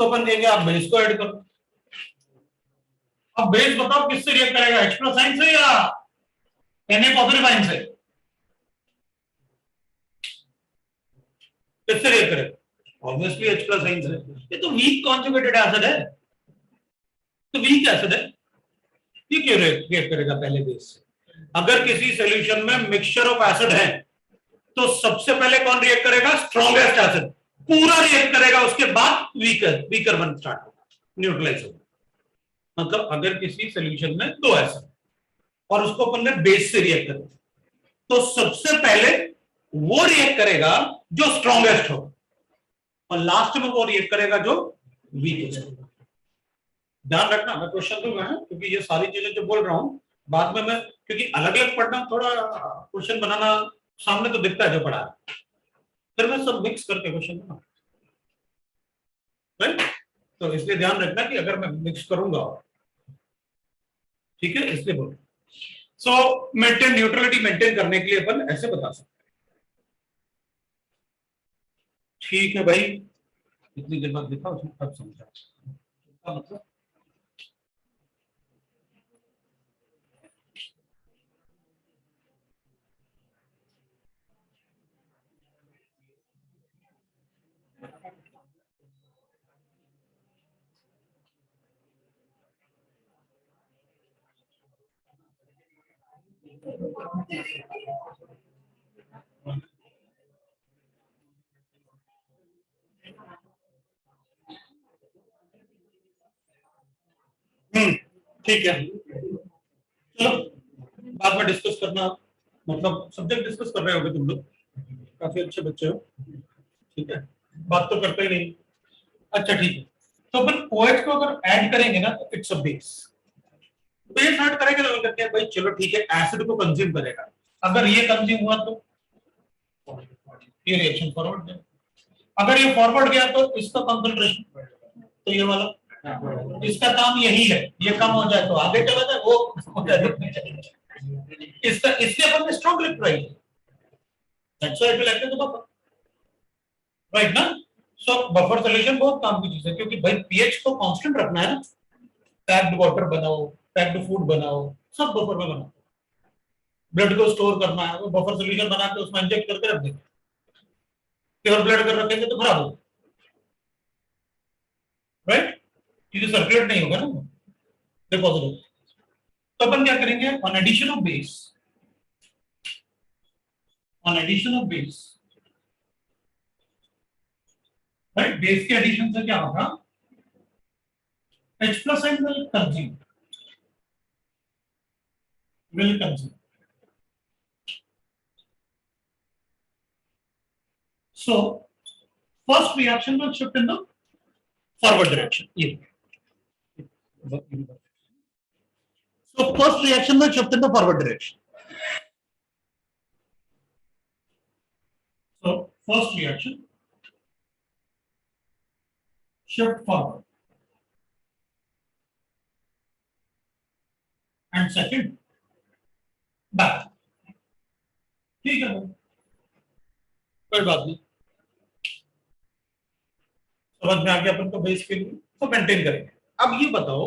तो अपन कहेंगे आप बेस को ऐड करो। अब बेस बताओ किससे रिएक्ट करेगा, H प्लस साइन से या Na पॉजिटिव आयन से? किससे रिएक्ट करेगा? ऑब्वियसली H प्लस साइन से। ये तो वीक कॉन्जुगेटेड एसिड है, तो वीक एसिड है, ये क्यों रिएक्ट करेगा पहले बेस से? अगर किसी सॉल्यूशन में मिक्सचर ऑफ एसिड है तो सबसे पहले कौन रिएक्ट करेगा? स्ट्रॉन्गेस्ट एसिड पूरा रिएक्ट करेगा, उसके बाद वीकर वन स्टार्ट होगा, न्यूट्रलाइज होगा। मतलब अगर किसी सॉल्यूशन में दो एसिड और उसको अपन ने बेस से रिएक्ट करें तो सबसे पहले वो रिएक्ट करेगा जो स्ट्रॉन्गेस्ट हो, और लास्ट में वो रिएक्ट करेगा जो वीकेस्ट हो। ध्यान रखना, मैं क्वेश्चन दूंगा क्योंकि ये सारी चीजें जो बोल रहा हूं बाद में मैं, क्योंकि अलग अलग पढ़ना थोड़ा क्वेश्चन बनाना सामने तो दिखता है जो पढ़ा है, फिर मैं सब मिक्स करके क्वेश्चन दूंगा, राइट? तो इसलिए ध्यान रखना कि अगर मैं मिक्स करूंगा, ठीक है, इसलिए बोल। सो मेंटेन न्यूट्रलिटी मेंटेन करने के लिए अपन ऐसे बता सकते हैं। ठीक है भाई, इतनी देर बाद देखा उसने तब समझा मतलब। ठीक है, चलो बाद में डिस्कस करना, मतलब सब्जेक्ट डिस्कस कर रहे होगे तुम लोग, काफी अच्छे बच्चे हो, ठीक है, बात तो करते ही नहीं। अच्छा ठीक है, तो अपन OH को अगर ऐड करेंगे ना तो it's a base. Base add करेंगे तो कहते हैं भाई चलो ठीक है, एसिड को कंज्यूम करेगा, अगर ये कंज्यूम हुआ तो ये रिएक्शन फॉरवर्ड गया, अगर ये फॉरवर्ड गया तो इसका कंसंट्रेशन, तो ये वाला इसका काम यही है, ये कम हो जाए तो आगे चला जाए, वो हो जाए इसका, इसलिए अपन ने strong electrolyte, that's why it will act as a buffer, right ना? सो बफर सॉल्यूशन बहुत काम की चीज है, क्योंकि भाई पीएच को कांस्टेंट रखना है ना, पैक्ड वाटर बनाओ, पैक्ड फूड बनाओ, सब बफर में बनाओ, ब्लड को स्टोर करना है वो बफर सॉल्यूशन बना के उसमें इंजेक्ट करके रख देंगे, प्योर ब्लड कर रखेंगे तो खराब होगा, राइट? क्योंकि सर्कुलेट नहीं होगा ना, डिपॉजिट होगा। तो अपन क्या करेंगे, on addition of base, on addition of base, right, base के एडिशन से क्या होगा, H plus ion will consume. So first reaction will shift in the forward direction. So first reaction will shift in the forward direction. So first reaction shift forward, and second back. ठीक है, कोई बात नहीं, समझ में आ गया अपन को base के लिए, तो मेंटेन करेंगे। अब ये बताओ,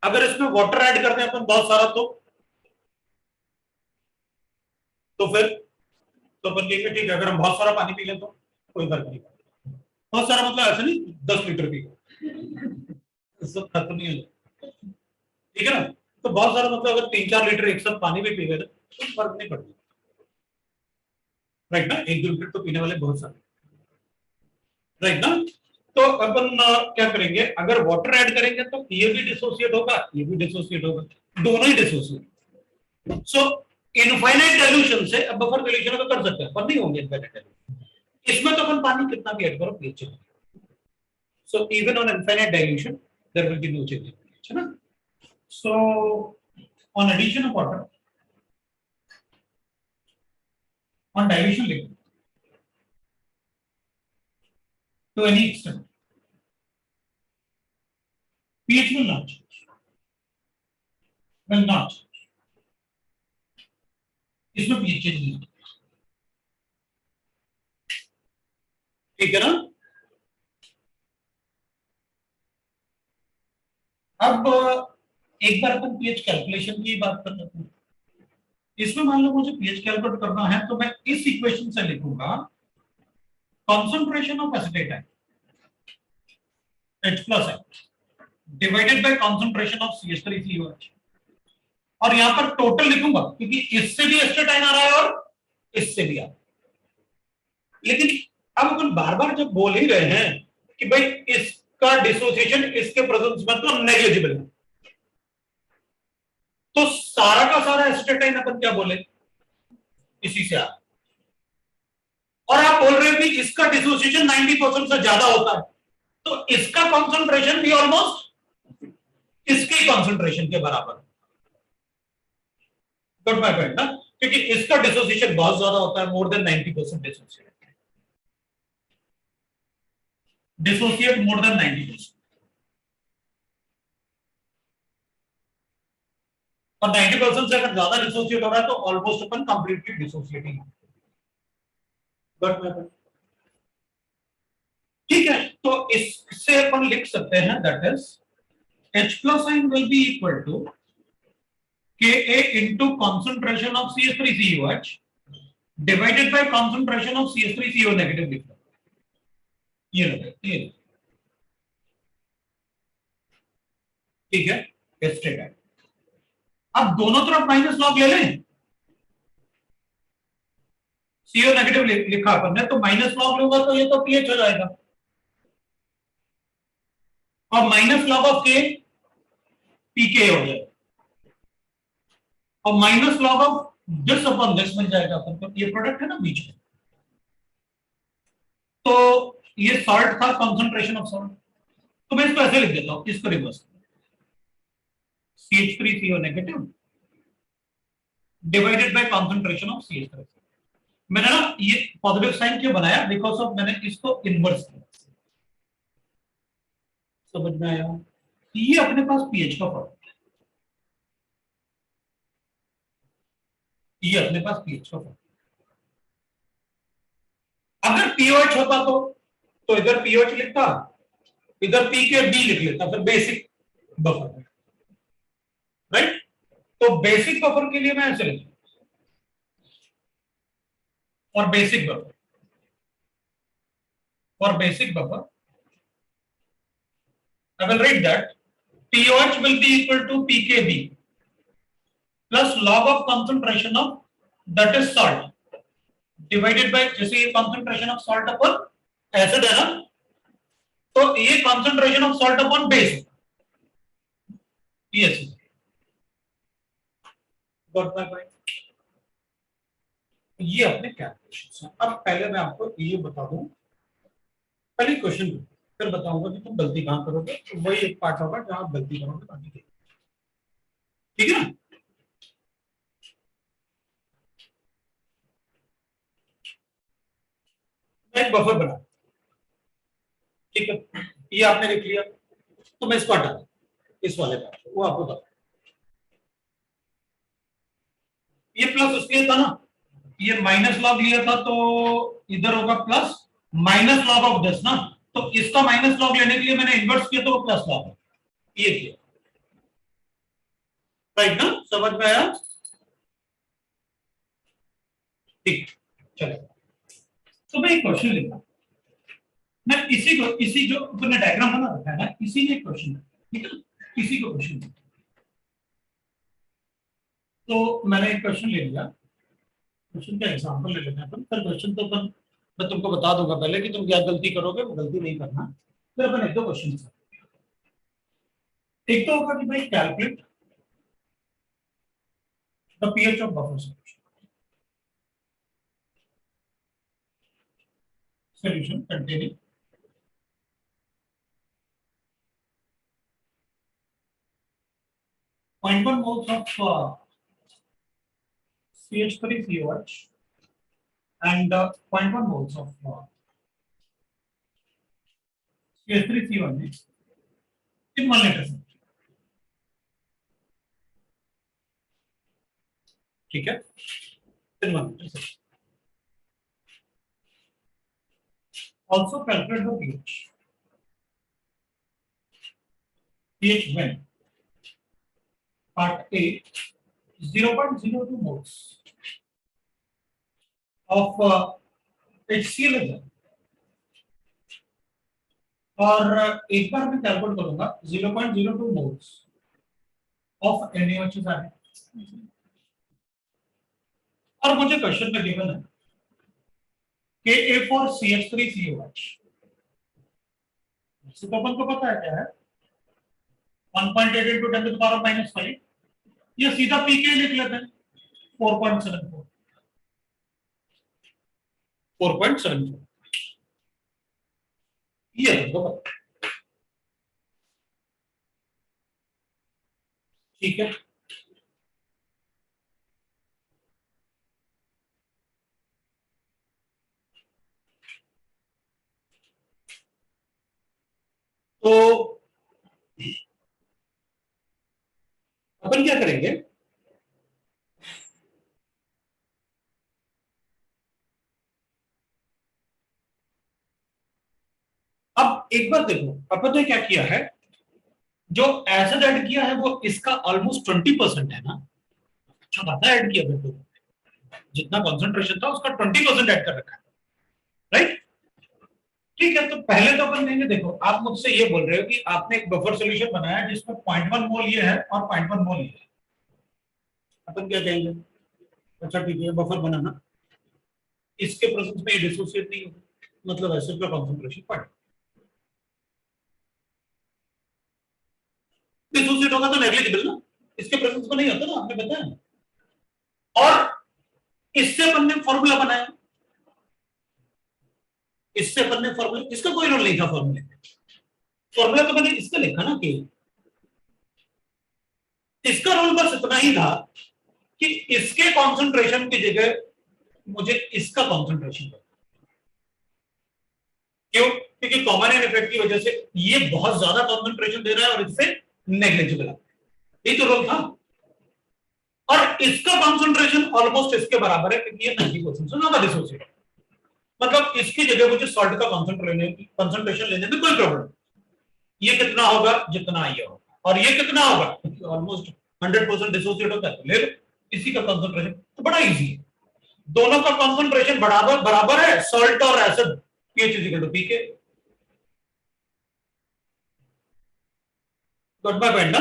अगर इसमें वाटर ऐड करते हैं अपन बहुत सारा तो फिर तो अपन कहेंगे ठीक है, अगर हम बहुत सारा पानी पी लें तो कोई फर्क नहीं पड़ता। बहुत सारा मतलब ऐसा नहीं 10 लीटर पी सब खत्म नहीं हो जाए, ठीक है ना? तो बहुत सारा मतलब अगर 3-4 लीटर एक साथ पानी भी पी गए तो फर्क नहीं पड़ता, राइट ना? 1-2 लीटर तो पीने वाले बहुत सारे, राइट ना? तो अपन क्या करेंगे, अगर वाटर ऐड करेंगे तो ये भी डिसोसिएट होगा, ये भी डिसोसिएट होगा, दोनों ही डिसोसिएट। सो इनफाइनाइट डाइल्यूशन से अब बफर डाइल्यूशन तो कर सकते हैं पर नहीं होंगे इनफाइनाइट डाइल्यूशन, इसमें तो अपन पानी कितना भी ऐड करो pH, so even on infinite dilution there will be no change, है ना? So on addition of water, on dilution liquid to any extent, pH will not change, will not change. इसमें pH change नहीं होता, ठीक है ना। अब एक बार अपन पीएच कैलकुलेशन की बात कर लेते हैं। इसमें मान लो मुझे पीएच कैलकुलेट करना है तो मैं इस इक्वेशन से लिखूंगा concentration of acetate H plus N divided by concentration of CH3COH, और यहां पर टोटल लिखूंगा क्योंकि इससे भी एसिटाइन आ रहा है और इससे भी आ रहा है। लेकिन अब अपन बार बार जब बोल ही रहे हैं कि भाई इसका डिसोसिएशन इसके प्रेजेंस में तो नेग्लिजिबल है, तो सारा का सारा एसिटाइन अपन क्या बोले, इसी से आ रहा है। और आप बोल रहे हो कि इसका डिसोसिएशन 90% से ज्यादा होता है, तो इसका कॉन्सेंट्रेशन भी ऑलमोस्ट इसके कॉन्सेंट्रेशन के बराबर। गॉट माय पॉइंट ना, क्योंकि इसका डिसोसिएशन बहुत ज्यादा होता है, more than 90% dissociate more than 90%, और 90% से अगर ज्यादा डिसोसिएट हो रहा है तो almost upon completely dissociating. Got my point, ठीक है। तो इससे अपन लिख सकते हैं that is H plus ion will be equal to Ka into concentration of CH3COH divided by concentration of CH3CO negative लिख लो, ये लगे, ठीक है, एस्टेट है। अब दोनों तरफ माइनस लॉग ले लें, CO नेगेटिव लिखा अपन ने, तो माइनस लॉग लूंगा तो ये तो पीएच हो जाएगा, और माइनस लॉग ऑफ के पीके हो जाएगा, और minus log of this upon this मिल जाएगा अपन को, ये प्रोडक्ट है ना बीच में। तो ये सॉल्ट था, कंसंट्रेशन ऑफ सॉल्ट, तो मैं इसको ऐसे लिख देता हूं, इसको reverse CH3CO negative divided by concentration of CH3। मैंने ना ये पॉजिटिव साइन क्यों बनाया, बिकॉज ऑफ मैंने इसको इनवर्स किया, समझ में आया। ये अपने पास पीएच का फॉर्मूला, ये अपने पास पीएच का फॉर्मूला। अगर पीओएच होता तो इधर पीओएच लिखता, इधर पी के बी लिख लेता, फिर बेसिक बफर, राइट। तो बेसिक बफर के लिए मैं ऐसे लिखूं, और बेसिक बफर, और basic buffer I will write that POH will be equal to PKB plus log of concentration of that is salt divided by, जैसे ये concentration of salt upon acid है ना, तो ये concentration of salt upon base, yes, got my point। ये अपने calculation है। अब पहले मैं आपको ये बता दूं, पहले क्वेश्चन फिर बताऊंगा कि तुम गलती कहां करोगे, तो वही एक पार्ट होगा जहां आप गलती करोगे, बाकी ठीक है ना। मैं एक बफर बना, ठीक है, ये आपने लिख लिया, तो मैं इसको हटा दूं, इस वाले पार्ट वो आपको बता, ये प्लस इसलिए था ना, ये माइनस लॉग लिया था तो इधर होगा plus minus log of this ना, तो इसका माइनस लॉग लेने के लिए मैंने इन्वर्स किया तो वो प्लस लॉग है, ये किया, राइट ना, समझ में आया, ठीक। चलो, तो मैं एक क्वेश्चन लिखा, मैं इसी जो अपने डायग्राम बना रखा है ना, इसी में एक क्वेश्चन है, ठीक है, इसी को क्वेश्चन, तो मैंने एक क्वेश्चन ले लिया, क्वेश्चन का एग्जांपल ले लेते हैं अपन, फिर क्वेश्चन तो अपन मैं तुमको बता दूंगा पहले कि तुम क्या गलती करोगे, वो गलती नहीं करना, फिर अपन एक दो क्वेश्चन, एक तो होगा कि भाई calculate the pH of buffer solution containing 0.1 moles of CH3COH and 0.1 moles of CH3COH in 1 liter, ठीक है। Trigonometry. Also calculate the pH. pH when part A 0.02 moles of HCl is there. और एक बार मैं कैलकुलेट करूंगा 0.02 moles of NaOH आ है और मुझे question में गिवन है Ka4CH3COH तो अपन को पता है क्या है 1.8 into 10 to the power of -5 ये सीधा pK लिख लेते हैं 4.74 ये ठीक है। तो अपन क्या करेंगे अब एक बार देखो अपन ने क्या किया है जो एसिड ऐड किया है वो इसका ऑलमोस्ट 20% है ना। अच्छा खासा ऐड किया फिर तो जितना कंसंट्रेशन था उसका 20% ऐड कर रखा है राइट। ठीक है तो पहले तो अपन लेंगे देखो आप मुझसे ये बोल रहे हो कि आपने एक बफर सॉल्यूशन बनाया जिसमें 0.1 मोल ये है और 0.1 मोल ये है अपन क्या कहेंगे अच्छा ठीक है बफर बनाना इसके प्रेजेंस में ये डिसोसिएट नहीं होगा मतलब एसिड का कंसंट्रेशन बढ़ डिसोसिएट होगा तो नेग्लिजिबल ना इसके प्रेजेंस में नहीं होता ना आपने बताया और इससे अपन ने फॉर्मूला बनाया इससे अपन ने फॉर्मूला इसका कोई रोल नहीं था फॉर्मूला तो मैंने इसका लिखा ना कि इसका रोल बस इतना ही था कि इसके कंसंट्रेशन की जगह मुझे इसका कंसंट्रेशन क्यों क्योंकि कॉमन एंड इफेक्ट की वजह से ये बहुत ज्यादा कंसंट्रेशन दे रहा है और इससे नेग्लिजिबल है ये तो रोल था और इसका कंसंट्रेशन ऑलमोस्ट इसके बराबर है क्योंकि ये 90% से ज्यादा डिसोसिएट मतलब इसकी जगह मुझे सॉल्ट का कंसंट्रेशन लेने में कोई प्रॉब्लम ये कितना होगा जितना ये होगा और ये कितना होगा ऑलमोस्ट 100% डिसोसिएट होता है ले लो इसी का कंसंट्रेशन तो बड़ा इजी है दोनों का कंसंट्रेशन बराबर है सॉल्ट और acid pH = pK got my point ना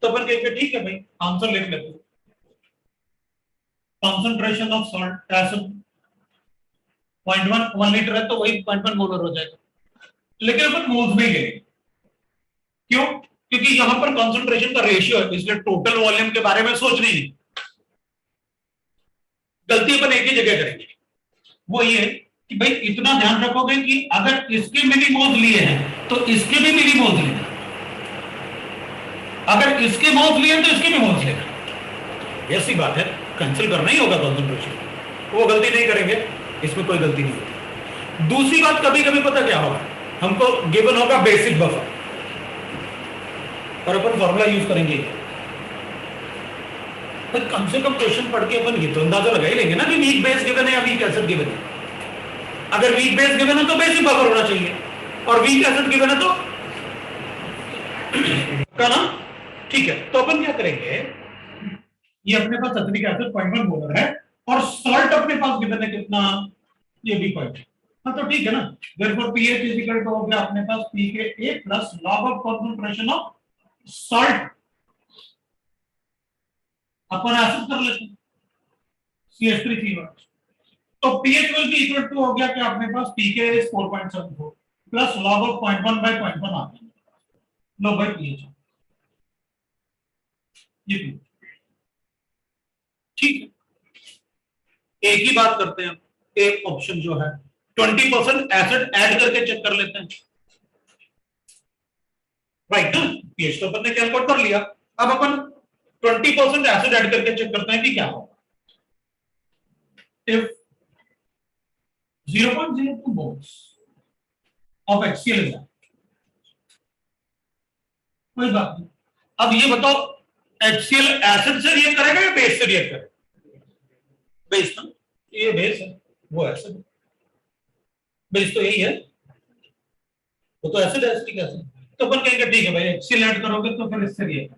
तो अपन कहेंगे ठीक है भाई आंसर लिख लेते हैं concentration of salt acid 0.1 litre है तो वही 0.1 मोलर हो जाएगा लेकिन अपन मोल्स में ही लेंगे क्यों क्योंकि यहां पर कंसंट्रेशन का रेशियो है इसलिए टोटल वॉल्यूम के बारे में सोच नहीं गलती अपन एक ही जगह करेंगे वो ये कि भाई इतना ध्यान रखोगे कि अगर इसके मिलीमोल्स लिए हैं तो इसके भी मिलीमोल्स लेना अगर इसके मोल्स लिए तो इसके भी मोल्स लेना ऐसी बात है कैंसिल करना ही होगा कंसंट्रेशन वो गलती नहीं करेंगे इसमें कोई गलती नहीं होती दूसरी बात कभी कभी पता क्या होगा हमको गिवन होगा बेसिक बफर और अपन फॉर्मूला यूज करेंगे पर कम से कम क्वेश्चन पढ़ के अपन ये तो अंदाजा लगा ही लेंगे ना कि वीक बेस गिवन है या वीक एसिड गिवन है अगर वीक बेस गिवन है तो बेसिक बफर होना चाहिए और वीक एसिड गिवन है तो का ना ठीक है तो अपन क्या करेंगे ये अपने पास एसिटिक एसिड 0.1 मोलर है और सॉल्ट अपने पास गिवन है कितना ये भी पॉइंट हाँ तो ठीक है ना therefore pH = हो गया अपने पास pKa plus log of concentration of salt upon acid कर लेते हैं CH3COH तो pH will be equal to हो गया कि अपने पास pK is 4.74 plus log of 0.1 by 0.1 आता है लो भाई pH ये ठीक है एक ही बात करते हैं एक ऑप्शन जो है 20% एसिड ऐड करके चेक कर लेते हैं राइट ना pH तो अपन ने कैलकुलेट कर लिया अब अपन 20% एसिड ऐड करके चेक करते हैं कि क्या होगा if 0.02 moles of HCl is कोई बात नहीं अब ये बताओ HCl एसिड से रिएक्ट करेगा या बेस से रिएक्ट करेगा बेस ना ये बेस है, वो एसिड, बेस तो यही है, वो तो एसिड है, एसिडिक एसिड। तो अपन कहेंगे ठीक है भाई HCl ऐड करोगे तो फिर इससे रिएक्ट,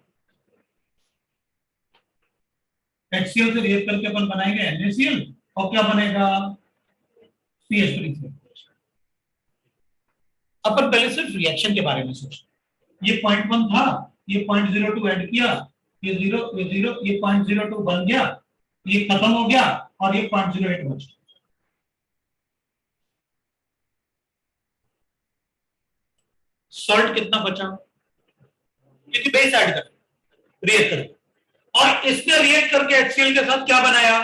HCl से रिएक्ट करके अपन बनाएंगे NaCl, और क्या बनेगा CH3। अपन पहले सिर्फ रिएक्शन के बारे में सोच, ये 0.1 था, ये 0.02 ऐड किया, ये 0 ये 0, ये 0.02 बन गया, ये खत्म हो गया और ये 0.08 बच गया। सॉल्ट कितना बचा, क्योंकि बेस ऐड कर रिएक्ट करके, और इसने रिएक्ट करके HCl के साथ क्या बनाया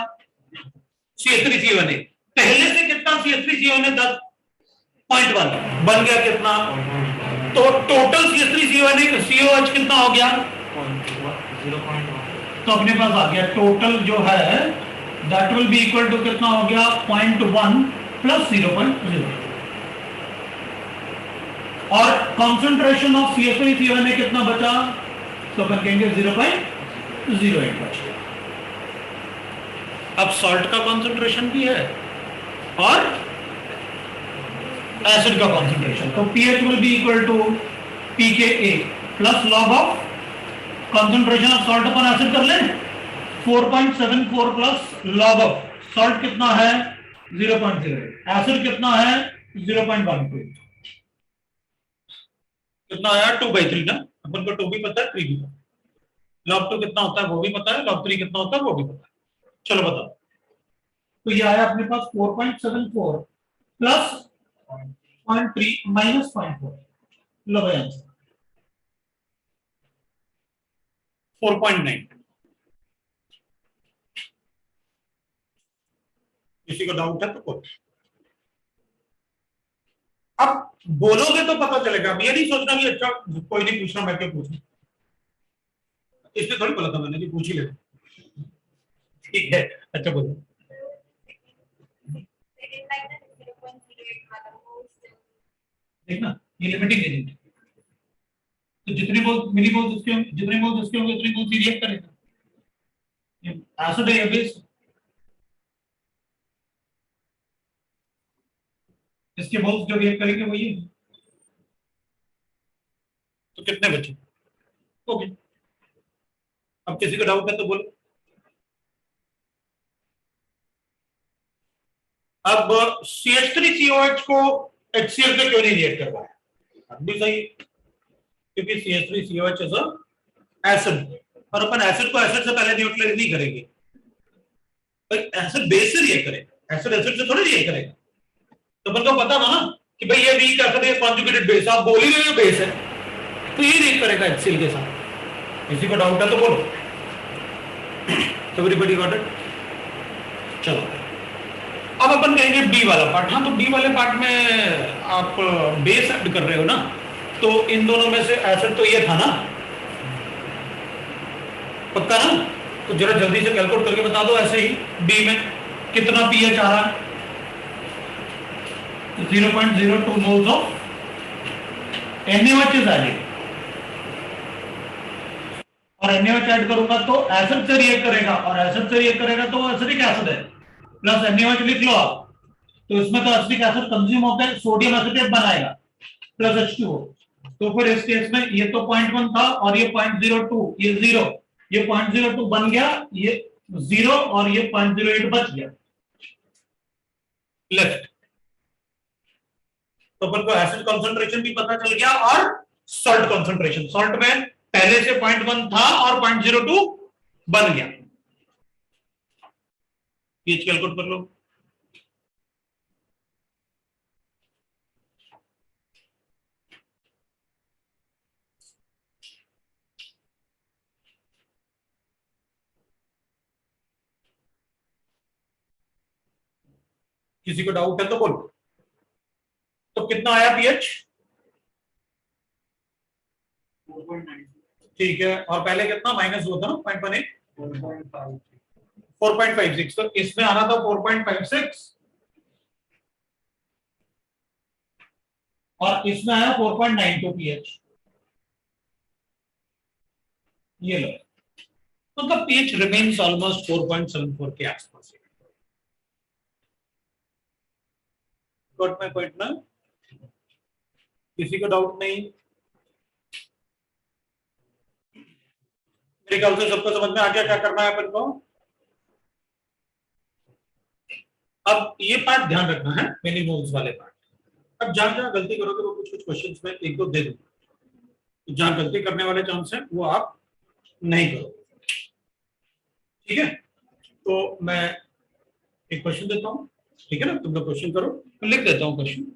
CH3CONA। पहले से कितना CH3CONA 10.1 बन गया, कितना, तो टोटल CH3CONA COH कितना हो गया 0.1। तो अपने पास आ गया टोटल जो है that will be equal to कितना हो गया 0.1 प्लस 0.0, और कंसंट्रेशन ऑफ CH3CONA कितना बचा, तो अपन कहेंगे 0.08 बचा। अब सॉल्ट का कंसंट्रेशन भी है और एसिड का कंसंट्रेशन, तो pH will be equal to pKa plus log of concentration of salt upon acid कर लें 4.74 प्लस log ऑफ सॉल्ट कितना है 0.08, एसिड कितना है 0.12, कितना आया 2/3 ना, अपन को 2 भी पता है 3 भी पता है, log 2 कितना होता है वो भी पता है, log 3 कितना होता है वो भी पता है। चलो बताओ, तो ये आया अपने पास 4.74 प्लस 0.3 माइनस 0.4, लो भाई आंसर 4.9। किसी को डाउट है तो कोई, अब बोलोगे तो पता चलेगा, अब ये नहीं सोचना कि अच्छा कोई नहीं पूछना मैं क्यों पूछूं, इसलिए थोड़ी बोला था मैंने कि पूछ ही ले, ठीक है। अच्छा बोलो, देखना ये लिमिटिंग एजेंट, तो जितनी मोल मिली मोल उसके होंगे, जितने मोल उसके होंगे उतनी मोल रिएक्ट करेगा, ये एसिड है या बेस, इसके मोल्स जो रिएक्ट करेंगे वही है, तो कितने बचे, ओके। अब किसी को डाउट है तो बोलो। अब CH3COH को HCl से क्यों नहीं रिएक्ट करवाया, अब भी सही, क्योंकि CH3COH इज अ एसिड, और अपन एसिड को एसिड से पहले न्यूट्रलाइज नहीं करेंगे, भाई एसिड बेस से रिएक्ट करेगा, एसिड एसिड से थोड़ी रिएक्ट करेगा, तो अपन को पता था ना कि भाई ये वीक एसिड है कॉन्जुगेटेड बेस, आप बोल ही रहे हो बेस है, तो ये रिएक्ट करेगा HCl के साथ। किसी को डाउट है तो बोलो, एवरीबॉडी गॉट इट। चलो अब अपन कहेंगे बी वाला पार्ट, हाँ तो बी वाले पार्ट में आप बेस ऐड कर रहे हो ना, तो इन दोनों में से एसिड तो ये था ना, पक्का ना, तो जरा जल्दी से कैलकुलेट करके बता दो, ऐसे ही बी में कितना पीएच आ रहा है 0.02 moles of NaOH is added, और NaOH ऐड करूंगा तो एसिड से रिएक्ट करेगा, और एसिड से रिएक्ट करेगा तो एसिडिक एसिड है, प्लस NaOH लिख लो आप, तो इसमें तो एसिडिक एसिड कंज्यूम होकर सोडियम एसिटेट बनाएगा प्लस H2O, तो फिर इस केस में ये तो 0.1 था और ये 0.02, ये 0, ये 0.02 बन गया, ये 0 और ये 0.08 बच गया लेफ्ट, तो अपन को एसिड कंसंट्रेशन भी पता चल गया और सॉल्ट कंसंट्रेशन, सॉल्ट में पहले से 0.1 था और 0.02 बन गया, पीएच कैलकुलेट कर लो। किसी को डाउट है तो बोलो, तो कितना आया पीएच 4.9, ठीक है, और पहले कितना माइनस हुआ था ना 0.18, 4.56, तो इसमें आना था 4.56 और इसमें आया 4.92 पीएच, ये लो, तो द पीएच रिमेन्स ऑलमोस्ट 4.74 के आसपास। गॉट माय पॉइंट ना? किसी को डाउट नहीं? मेरे ख्याल से सबको समझ में आ गया क्या करना है अपन को। अब ये पार्ट ध्यान रखना है, मिलीमोल्स वाले पार्ट। अब जहां जहां गलती करोगे वो कुछ कुछ क्वेश्चंस में एक दो दे दूंगा, जहां गलती करने वाले चांस है वो आप नहीं करो, ठीक है? तो मैं एक क्वेश्चन देता हूं, ठीक है ना? तुम लोग क्वेश्चन करो, मैं लिख देता हूं क्वेश्चन।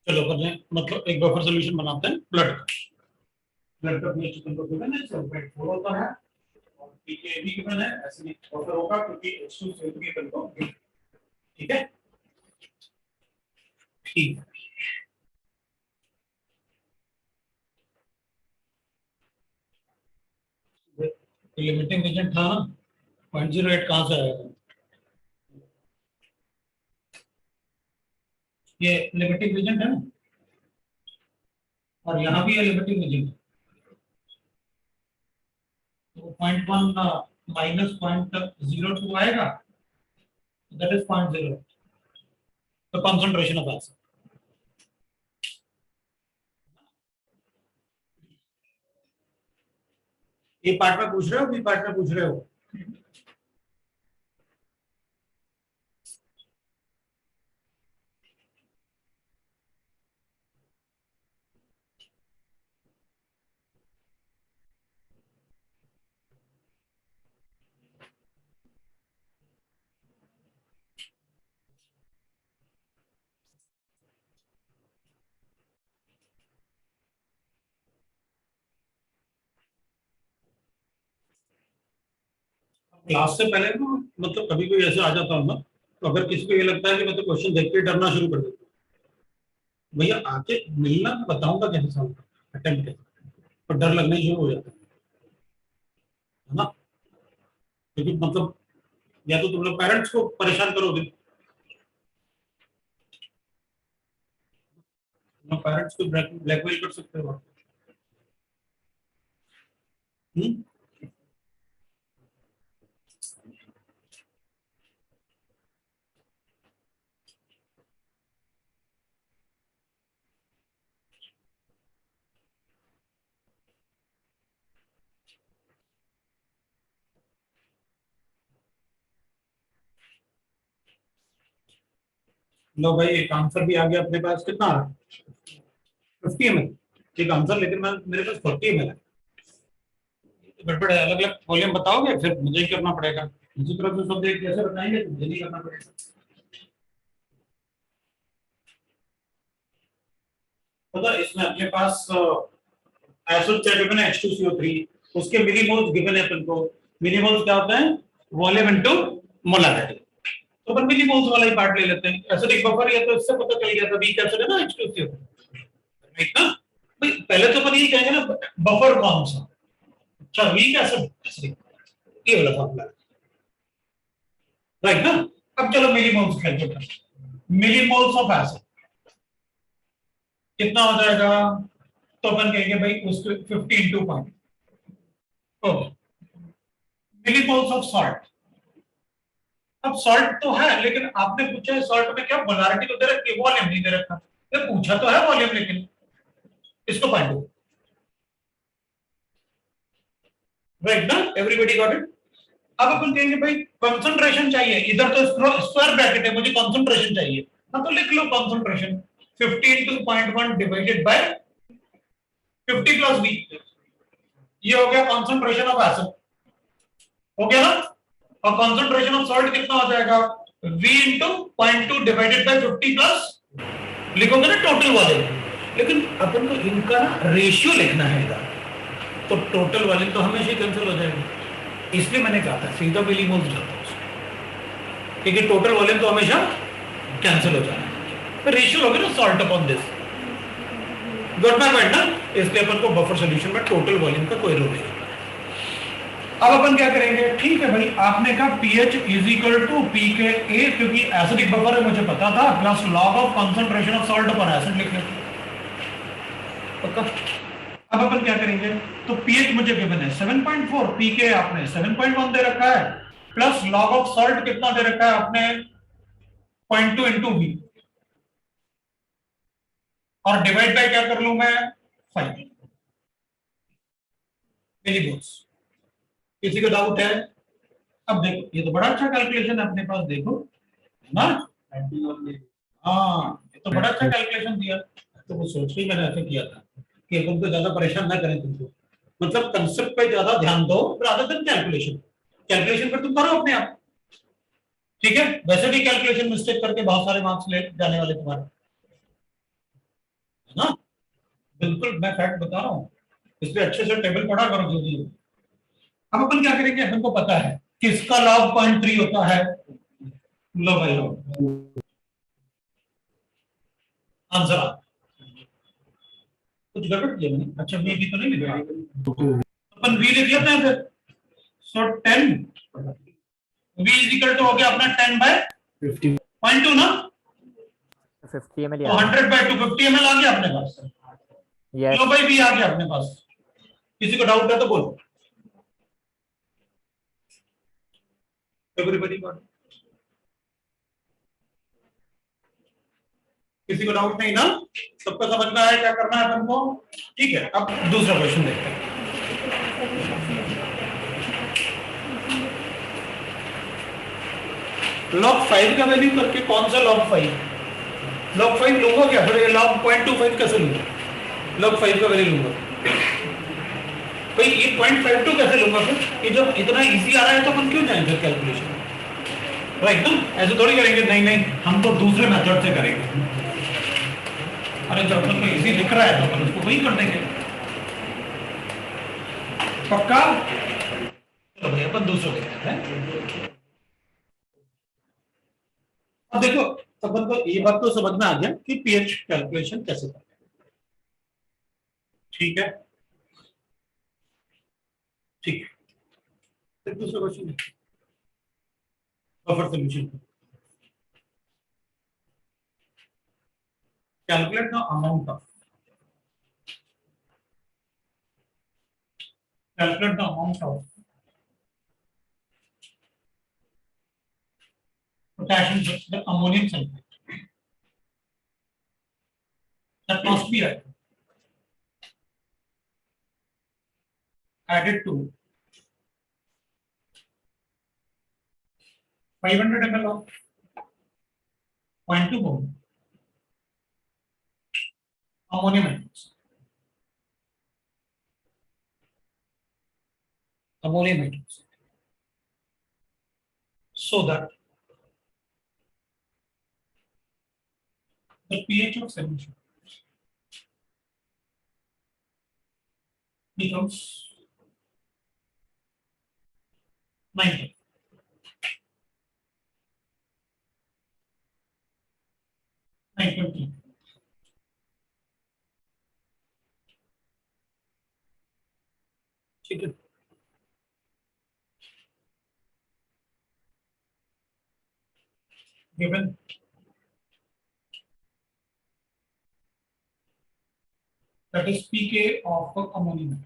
चलो करते हैं, मतलब एक बफर सोल्यूशन बनाते हैं ब्लड का। ब्लड का पीएच अपन को गिवन है 7.4 होता है और पीके भी गिवन है, ऐसे नहीं बफर होगा क्योंकि H2CO3 अपन को given, ठीक है? ठीक है। लिमिटिंग एजेंट था ना 0.08, कहां से आया था ये? लिमिटिंग एजेंट है ना, और यहाँ भी ये लिमिटिंग एजेंट, तो 0.1 माइनस 0.02 आएगा, दैट इज 0.0, तो concentration of acid. A part में पूछ रहे हो, बी पार्ट में पूछ रहे हो? क्लास से पहले ना, मतलब कभी कोई ऐसे आ जाता हूँ ना, तो अगर किसी को ये लगता है कि मैं तो क्वेश्चन देख के डरना शुरू कर देता हूँ, भैया आके मिलना, मैं बताऊंगा कैसे सॉल्व करना, अटेम्प्ट कैसे, पर डर लगने शुरू हो जाता है ना? क्योंकि मतलब या तो तुम लोग पेरेंट्स को परेशान करोगे, पेरेंट्स को ब्लैकमेल कर सकते हो। हम्म? लो भाई, एक आंसर भी आ गया अपने पास, कितना आ रहा है? 50 ml, ठीक आंसर, लेकिन मैं मेरे पास 40 ml है। गड़बड़ है, अलग अलग वॉल्यूम बताओगे फिर मुझे ही करना पड़ेगा, इसी तरह से सब एक जैसे बताएंगे तो मुझे नहीं करना पड़ेगा। पता इसमें अपने पास एसिड क्या गिवन है? H2CO3, उसके मिलीमोल्स गिवन है अपन को। मिलीमोल्स क्या होता है? वॉल्यूम इनटू मोलारिटी, तो अपन मिलीमोल्स वाला ही पार्ट ले लेते हैं। एसिडिक बफर, ये तो इससे पता चल गया था, वीक एसिड है ना H2CO, राइट ना? भाई पहले तो अपन ये कहेंगे ना बफर कौन सा, अच्छा वीक एसिड एसिडिक, ये वाला फॉर्मूला, राइट ना? अब चलो मिलीमोल्स कैलकुलेट करते हैं। मिलीमोल्स ऑफ एसिड कितना हो जाएगा, तो अपन कहेंगे भाई उसको 50 × मिलीमोल्स ऑफ सॉल्ट। अब सॉल्ट तो है, लेकिन आपने पूछा है सॉल्ट में क्या मोलारिटी तो दे रखी है, वॉल्यूम नहीं दे रखा। ये पूछा तो है वॉल्यूम, लेकिन इसको फाइंड करो, राइट ना, एवरीबॉडी गॉट इट। अब अपन कहेंगे भाई कंसंट्रेशन चाहिए, इधर तो स्क्वायर ब्रैकेट है, मुझे कंसंट्रेशन चाहिए, हाँ तो लिख लो concentration 50 × 0.1 divided by 50 plus B, ये हो गया कंसंट्रेशन ऑफ एसिड, हो गया ना। और कंसंट्रेशन ऑफ सॉल्ट कितना हो जाएगा, V into 0.2 divided by 50 plus, लिखोगे ना टोटल वॉल्यूम, लेकिन अपन को इनका ना रेशियो लिखना है इधर, तो टोटल वॉल्यूम तो हमेशा ही कैंसिल हो जाएगा, इसलिए मैंने कहा था सीधा मिलीमोल्स जाता है, क्योंकि टोटल वॉल्यूम तो हमेशा कैंसिल हो जाना है, रेशियो होगा ना salt upon this, got my point ना। इसलिए अपन को बफर सॉल्यूशन में टोटल वॉल्यूम का कोई रोल नहीं। अब अपन क्या करेंगे, ठीक है भाई आपने कहा pH is equal to pKa, क्योंकि एसिडिक बफर है मुझे पता था, plus log of concentration of salt upon acid लिख लेते पक्का। अब अपन क्या करेंगे, तो pH मुझे गिवन है 7.4, pK आपने 7.1 दे रखा है, प्लस लॉग ऑफ सॉल्ट कितना दे रखा है आपने 0.2 इंटू V, और डिवाइड बाय क्या कर लूं मैं 5 मिलीमोल्स। किसी को डाउट है? अब देखो ये तो बड़ा अच्छा कैलकुलेशन है अपने पास, देखो है ना, हाँ ये तो बड़ा अच्छा कैलकुलेशन दिया, तो वो सोच के मैंने ऐसे किया था कि अपन को ज्यादा परेशान ना करें तुमको, मतलब कंसेप्ट पे ज्यादा ध्यान दो रादर देन कैलकुलेशन, कैलकुलेशन पर तुम करो अपने आप, ठीक है। वैसे भी कैलकुलेशन मिस्टेक करके बहुत सारे मार्क्स ले जाने वाले तुम्हारे, है ना, बिल्कुल मैं फैक्ट बता रहा हूँ, इसलिए अच्छे से टेबल पढ़ा करो जो भी। अब अपन क्या करेंगे, अपन को पता है किसका लॉग 0.3 होता है, लो भाई लो आंसर आ, कुछ गड़बड़ किया मैंने, अच्छा वी भी तो नहीं लिखा, अपन वी लिख लेते हैं फिर, सो 10 वी इज इक्वल टू हो गया अपना 10 बाय 50.2 ना, 50 ml तो 100 बाय 2 50 ml आ गया अपने पास, yes लो भाई वी आ गया अपने पास। किसी को डाउट है तो बोलो, एवरीबॉडी गॉट, किसी को डाउट नहीं ना, सबको समझ में आया क्या करना है अपन को, ठीक है। अब दूसरा क्वेश्चन देखते हैं, log 5 का वैल्यू करके, कौन सा log 5, log 5 लूंगा क्या, फिर log 0.25 कैसे लूंगा, log 5 का वैल्यू लूंगा भाई, ये 0.52 कैसे लूंगा फिर, ये जब इतना इजी आ रहा है तो अपन क्यों जाएंगे कैलकुलेशन, राइट ना, ऐसे थोड़ी करेंगे, नहीं नहीं हम तो दूसरे मेथड से करेंगे, अरे जब अपन को इजी दिख रहा है तो अपन उसको वही कर देंगे, पक्का। चलो भाई अपन दूसरा देखते हैं। अब देखो अपन को ये बात तो समझ में आ गया कि पीएच कैलकुलेशन कैसे करते हैं, ठीक है, ठीक है। फिर दूसरा question, buffer solution, calculate the amount of, calculate the amount of potassium ammonium sulfate that must be added to 500 ml of 0.2 mole ammonium hydroxide, ammonium hydroxide, so that the pH of solution becomes 9. ठीक है, given that is pK of ammonium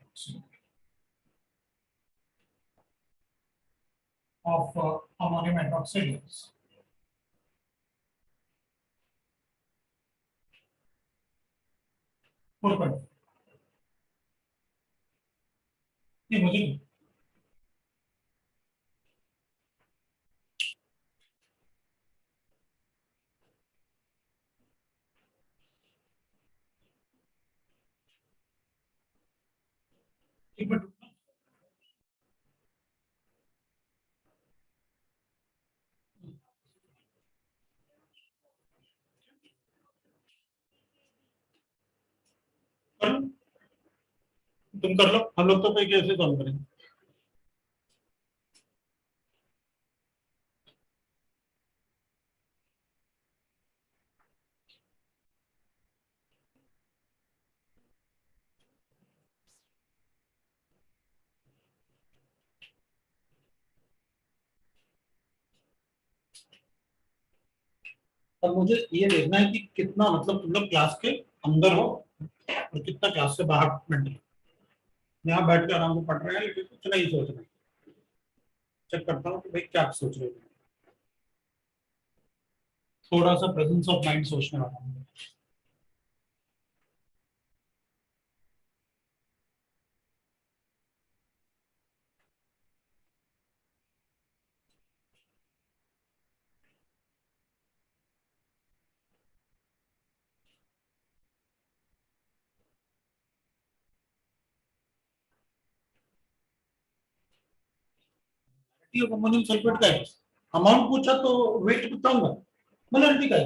hydroxide is 4.5. ये मुझे नहीं। एक minute रुकना। कर लो, तुम कर लो, हम लोग तो कोई कैसे काम करेंगे। अब मुझे ये देखना है कि कितना मतलब तुम लोग क्लास के अंदर हो और कितना क्लास से बाहर मेंटल। यहाँ बैठ के आराम से पढ़ रहे हैं लेकिन कुछ नहीं सोच रहे। चेक करता हूँ कि भाई क्या सोच रहे हो। थोड़ा सा प्रेजेंस ऑफ माइंड सोचने वाला हूँ। अमोनियम सल्फेट का है अमाउंट पूछा तो वेट बताऊंगा। मोलरिटी का है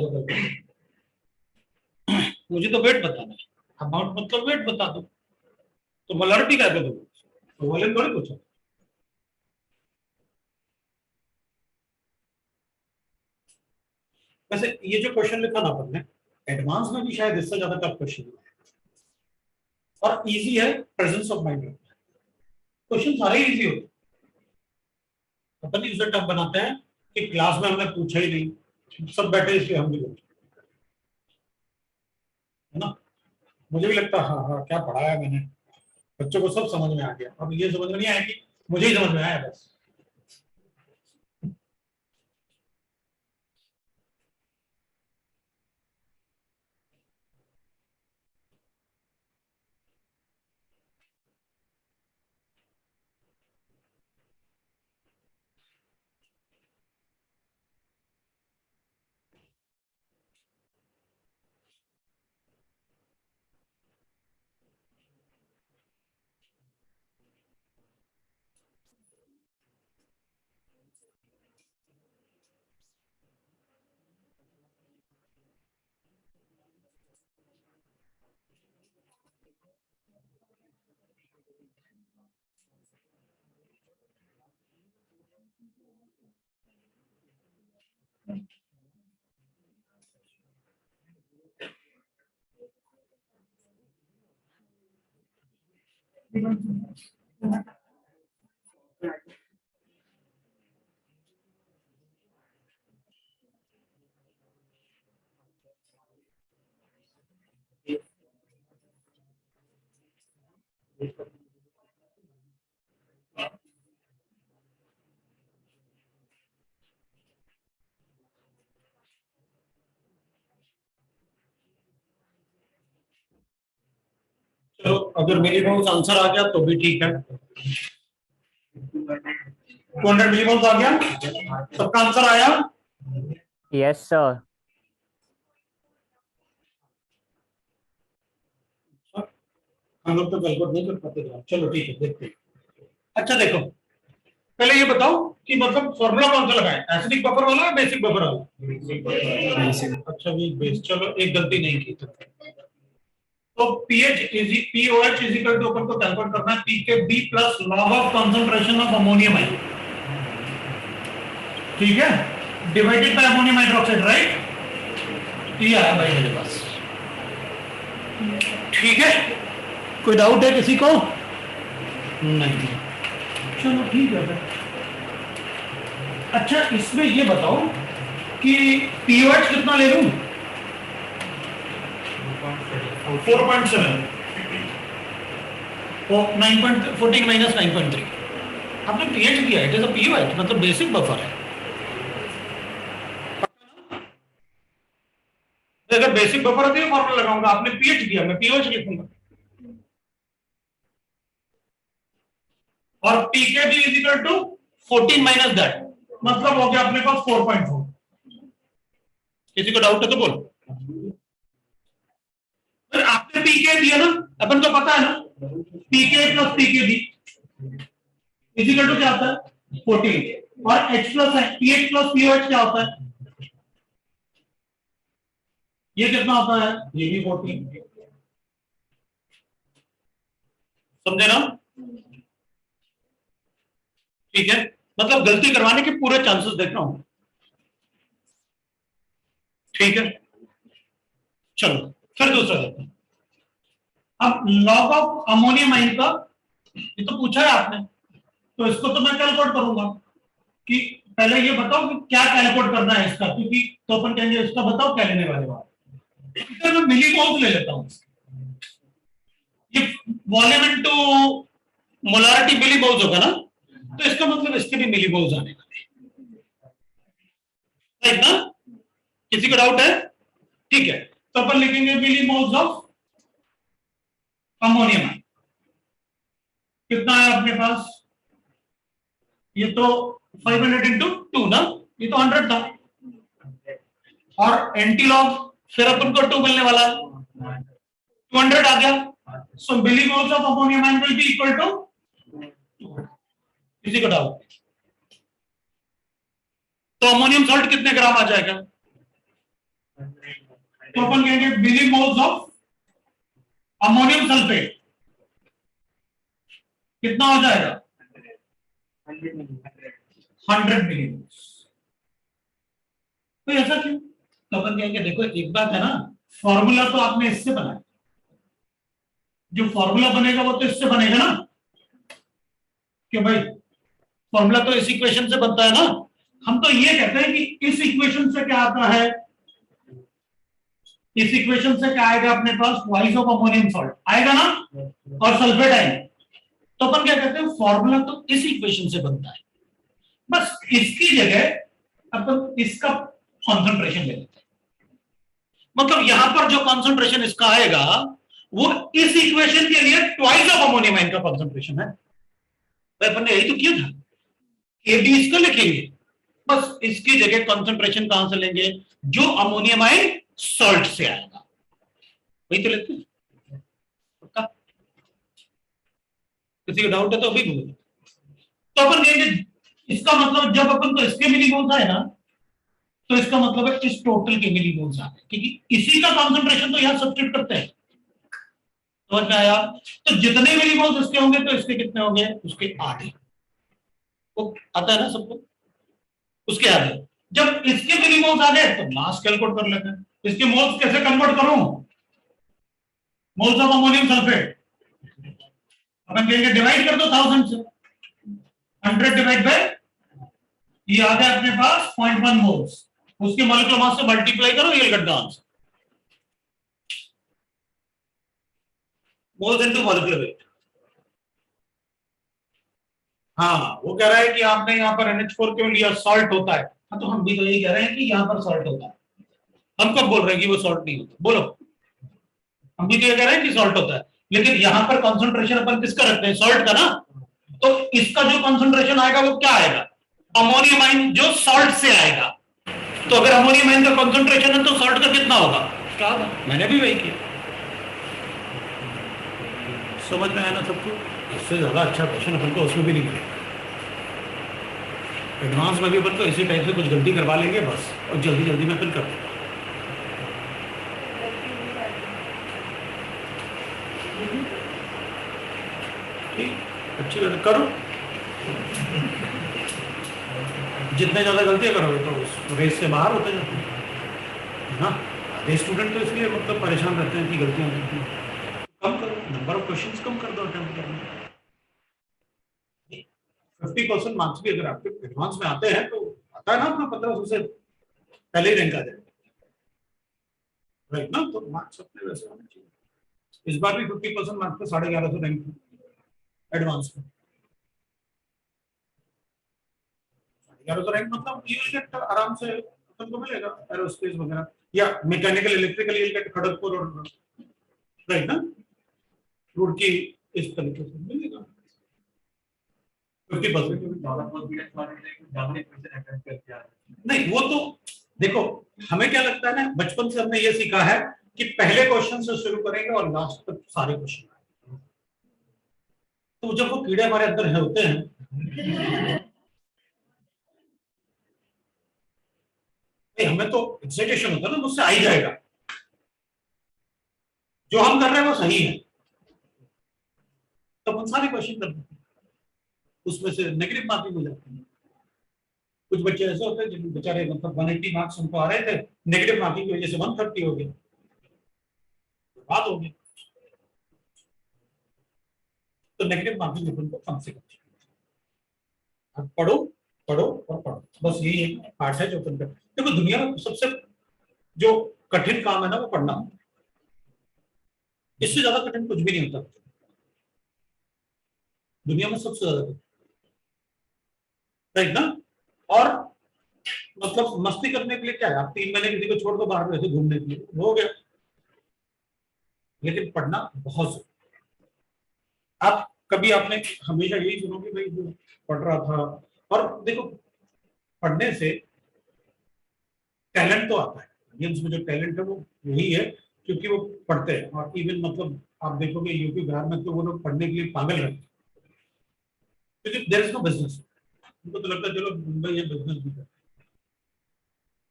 मुझे तो वेट बताना है। अमाउंट मतलब वेट बता दो तो मोलरिटी का है तो वॉल्यूम थोड़ी पूछा। वैसे ये जो क्वेश्चन लिखा ना अपन ने एडवांस में भी शायद इससे ज्यादा टफ क्वेश्चन है और इजी है। प्रेजेंस ऑफ माइंड क्वेश्चन सारे इजी होते हैं। अपन इसे टफ बनाते हैं कि क्लास में हमने पूछा ही नहीं, सब बैठे इसलिए हम भी बैठे, है ना। मुझे भी लगता हाँ हाँ क्या पढ़ाया मैंने, बच्चों को सब समझ में आ गया। अब ये समझ में नहीं आया कि मुझे ही समझ में आया बस। चलो अगर मेरी बहुत आंसर आ गया तो भी ठीक है। 200 मिलीमोल्स आ गया, सबका आंसर आया। Yes, sir. हम लोग तो कैलकुलेट नहीं कर पाते। चलो ठीक है देखते हैं। अच्छा देखो पहले ये बताओ कि मतलब फॉर्मूला कौन सा लगाए, एसिडिक बफर वाला या बेसिक बफर वाला? अच्छा भी बेस। चलो एक गलती नहीं की तो pH is POH is equal to अपन को कैलकुलेट करना है pKb plus log of concentration of ammonium है, ठीक है, divided by ammonium hydroxide, right. ये आया भाई मेरे पास, ठीक है। कोई डाउट है किसी को? नहीं, चलो ठीक है फिर। अच्छा इसमें ये बताओ कि pOH कितना ले लूं? 4.7 वो 9.14 माइनस 9.3 आपने पीएच दिया, इट इज अ पीओएच, मतलब बेसिक बफर है। तो अगर बेसिक बफर होती है फॉर्मूला लगाऊंगा, आपने पीएच दिया, मैं पीओएच लिखूंगा। और पीके भी is equal to 14 minus that, मतलब हो गया अपने पास 4.4। किसी को डाउट है तो बोलो। फिर आपने पीके दिया ना, अपन को पता है ना, pK plus pK D is equal to क्या होता है 14, और एच प्लस है पीएच प्लस पीओएच क्या होता है, ये कितना होता है, ये भी 14। समझे ना? ठीक है, मतलब गलती करवाने के पूरे चांसेस देख रहा हूं। ठीक है, चलो फिर दूसरा देखते हैं। अब लॉग ऑफ अमोनियम आयन का, ये तो पूछा है आपने, तो इसको तो मैं कैलकुलेट करूंगा कि पहले ये बताओ कि क्या कैलकुलेट करना है इसका, क्योंकि तो अपन कहेंगे इसका बताओ क्या लेने वाले बात, तो मैं मिली मोल्स ले लेता हूं। ये वॉल्यूम इनटू मोलारिटी मिली मोल्स होगा ना, तो इसका मतलब इसके भी मिली मोल्स आने वाले, राइट ना? किसी को डाउट है? ठीक है, तो अपन लिखेंगे मिली मोल्स ऑफ अमोनियम। कितना है अपने पास, ये तो 500 इंटू 2 ना, ये तो 100 था, और एंटी लॉग फिर अपन को 2 मिलने वाला है, 200 आ गया। So millimoles of ammonium ion will be equal to, किसी को डाउट? तो अमोनियम सॉल्ट कितने ग्राम आ जाएगा, तो अपन कहेंगे मिली मोल्स ऑफ अमोनियम सल्फेट कितना हो जाएगा, 100 मिलीमोल्स। तो ऐसा क्यों, तो अपन कहेंगे देखो एक बात है ना, फॉर्मूला तो आपने इससे बनाया, जो फॉर्मूला बनेगा वो तो इससे बनेगा ना, कि भाई फॉर्मूला तो इस इक्वेशन से बनता है ना। हम तो ये कहते हैं कि इस इक्वेशन से क्या आता है, इस इक्वेशन से क्या आएगा अपने पास, ट्वाइस ऑफ अमोनियम सॉल्ट आएगा ना, और सल्फेट आएगा। तो अपन क्या कहते हैं, फॉर्मूला तो इस इक्वेशन से बनता है, बस इसकी जगह अपन इसका कॉन्सेंट्रेशन ले लेते हैं। मतलब यहां पर जो कॉन्सेंट्रेशन इसका आएगा वो इस इक्वेशन के लिए ट्वाइस ऑफ अमोनियम आयन का कॉन्सेंट्रेशन है। तो अपन ने यही तो किया था, ए बी इसको लिखेंगे, बस इसकी जगह कॉन्सेंट्रेशन कहां से लेंगे, जो अमोनियम आयन सॉल्ट से आएगा वही तो लेते हैं। पक्का? किसी को डाउट है तो अभी बोलो। तो अपन कहेंगे इसका मतलब जब अपन को इसके मिलीमोल्स आए ना, तो इसका मतलब है इस टोटल के मिलीमोल्स आ गए, क्योंकि इसी का कॉन्सेंट्रेशन तो यहां सब्स्टिट्यूट करते हैं। समझ में आया? तो जितने मिलीमोल्स इसके होंगे तो इसके कितने होंगे, उसके आधे। वो आता है ना सबको, उसके आधे। जब इसके मिलीमोल्स आ गए तो मास कैलकुलेट कर लेते हैं। इसके मोल्स कैसे कन्वर्ट करूं, मोल्स ऑफ अमोनियम सल्फेट, अपन कहेंगे डिवाइड कर दो 1000 से, 100 डिवाइड बाय, ये आ गया अपने पास 0.1 मोल्स, उसके मॉलिक्यूलर मास से मल्टीप्लाई करो, ये got the answer, moles into molecular weight. हाँ, वो कह रहा है कि आपने यहाँ पर NH4 क्यों लिया, सॉल्ट होता है। हाँ, तो हम भी तो यही कह रहे हैं कि यहाँ पर सॉल्ट होता है। हम कब बोल रहे हैं कि वो सॉल्ट नहीं होता, बोलो? हम भी तो ये कह रहे हैं कि सॉल्ट होता है, लेकिन यहाँ पर कॉन्सेंट्रेशन अपन किसका रखते हैं, सॉल्ट का ना। तो इसका जो कॉन्सेंट्रेशन आएगा वो क्या आएगा, अमोनियम आयन जो सॉल्ट से आएगा। तो अगर अमोनियम आयन का कॉन्सेंट्रेशन है तो सॉल्ट का कितना होगा, मैंने भी वही किया। समझ में आया ना सबको? इससे ज्यादा अच्छा क्वेश्चन अपन को उसमें भी नहीं मिलेगा। एडवांस में भी अपन को इसी टाइप से कुछ गलती करवा लेंगे बस, और जल्दी जल्दी में अपन कर देंगे। ठीक, अच्छी बात करो। जितने ज्यादा गलतियां करोगे तो उस रेस से बाहर होते जाते हैं ना। आधे स्टूडेंट तो इसलिए मतलब परेशान रहते हैं कि गलतियां होती हैं। कम करो, नंबर ऑफ क्वेश्चंस कम कर दो अटेम्प्ट करने में। 50% मार्क्स भी अगर आपके एडवांस में आते हैं तो आता है ना अपना 1500 से पहले ही रैंक आ जाए, राइट ना? तो मार्क्स अपने वैसे होने चाहिए। इस बार भी 50% मार्क्स पे 1150 रैंक। एडवांस में 11 तो रैंक, मतलब you will get आराम से तुमको मिलेगा एरोस्पेस वगैरह, या mechanical electrical you will get Kharagpur और राइट ना रुड़की, इस तरीके से मिलेगा 50%। नहीं वो तो देखो, हमें क्या लगता है ना, बचपन से हमने ये सीखा है कि पहले क्वेश्चन से शुरू करेंगे और लास्ट तक सारे क्वेश्चन, तो जब वो कीड़े हमारे अंदर होते हैं हमें तो एक्साइटेशन होता है ना, मुझसे आ ही जाएगा, जो हम कर रहे हैं वो सही है, तो हम सारे क्वेश्चन करते हैं, उसमें से नेगेटिव मार्किंग हो जाती है। कुछ बच्चे ऐसे होते हैं जिन बेचारे मतलब 180 मार्क्स उनको आ रहे थे, नेगेटिव मार्किंग की वजह से 130 हो गया, बात हो गई। तो नेगेटिव मार्किंग अपन को कम से कम पढ़ो पढ़ो और पढ़ो, बस यही एक पार्ट है जो अपन का। देखो दुनिया में सबसे जो कठिन काम है ना वो पढ़ना, इससे ज्यादा कठिन कुछ भी नहीं होता दुनिया में, सबसे ज्यादा राइट ना। और मतलब मस्ती करने के लिए क्या है, आप 3 महीने किसी को छोड़ दो बाहर वैसे घूमने के लिए, हो गया, लेकिन पढ़ना बहुत जरूरी। आप कभी आपने हमेशा यही सुनोगे भाई जो पढ़ रहा था, और देखो पढ़ने से टैलेंट तो आता है, गेम्स में जो टैलेंट है वो यही है क्योंकि वो पढ़ते हैं। और इवन मतलब आप देखोगे यूपी बिहार में तो वो लोग पढ़ने के लिए पागल रहते हैं, क्योंकि देयर इज नो बिजनेस, उनको तो लगता है चलो मुंबई ये बिजनेस भी कर,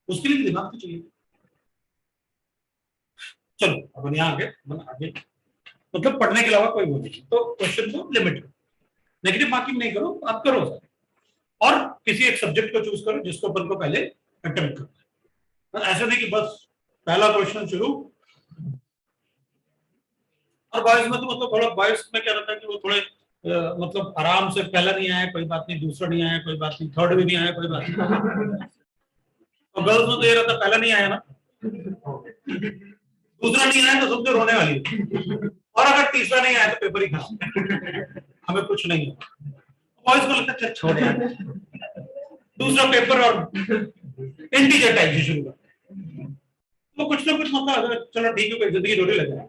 उसके लिए भी दिमाग तो चाहिए। चलो अपन यहाँ आगे आगे, मतलब पढ़ने के अलावा कोई वो नहीं, तो क्वेश्चन को लिमिट करो, नेगेटिव मार्किंग नहीं करो, आप करो सर, और किसी एक सब्जेक्ट को चूज करो जिसको अपन को पहले अटेम्प्ट करो, ऐसा नहीं कि बस पहला क्वेश्चन शुरू। और बॉयज में तो मतलब थोड़ा, बॉयज में क्या रहता है कि वो थोड़े मतलब आराम से, पहला नहीं आया कोई बात नहीं, दूसरा नहीं आया कोई बात नहीं, थर्ड भी नहीं आया कोई बात नहीं। और गर्ल्स में तो ये रहता है पहला नहीं आया ना, दूसरा नहीं आया तो समझो रोने वाली है, और अगर तीसरा नहीं आया तो पेपर ही खराब, हमें कुछ नहीं है। बॉयज को लगता है छोड़ यार, दूसरा पेपर और इंटीजर टाइप से शुरू कर, तो कुछ ना कुछ मतलब चलो ठीक है कोई जिंदगी थोड़ी लग रहा है।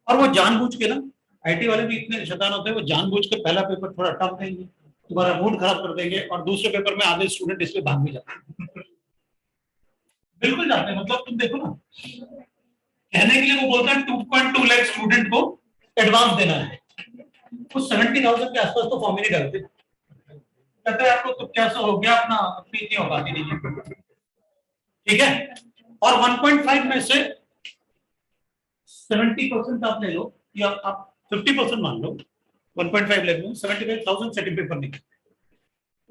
और वो जानबूझ के ना, आईटी वाले भी इतने शैतान होते हैं, वो जानबूझ के पहला पेपर थोड़ा टफ देंगे, तुम्हारा मूड खराब कर देंगे, और दूसरे पेपर में आधे स्टूडेंट इसलिए भाग भी जाते हैं, बिल्कुल जाते हैं। मतलब तुम देखो ना, कहने के लिए वो बोलता है 2.2 लाख स्टूडेंट को एडवांस देना है, कुछ 70,000 के आसपास तो फॉर्म ही नहीं डालते, कहते हैं आपको तो कैसा हो गया, अपना अपनी इतनी औकात ही नहीं, ठीक है। और 1.5 में से 70% आप ले लो, या आप 50% मान लो, 1.5 लाख में 75,000 सेकंड पेपर निकले,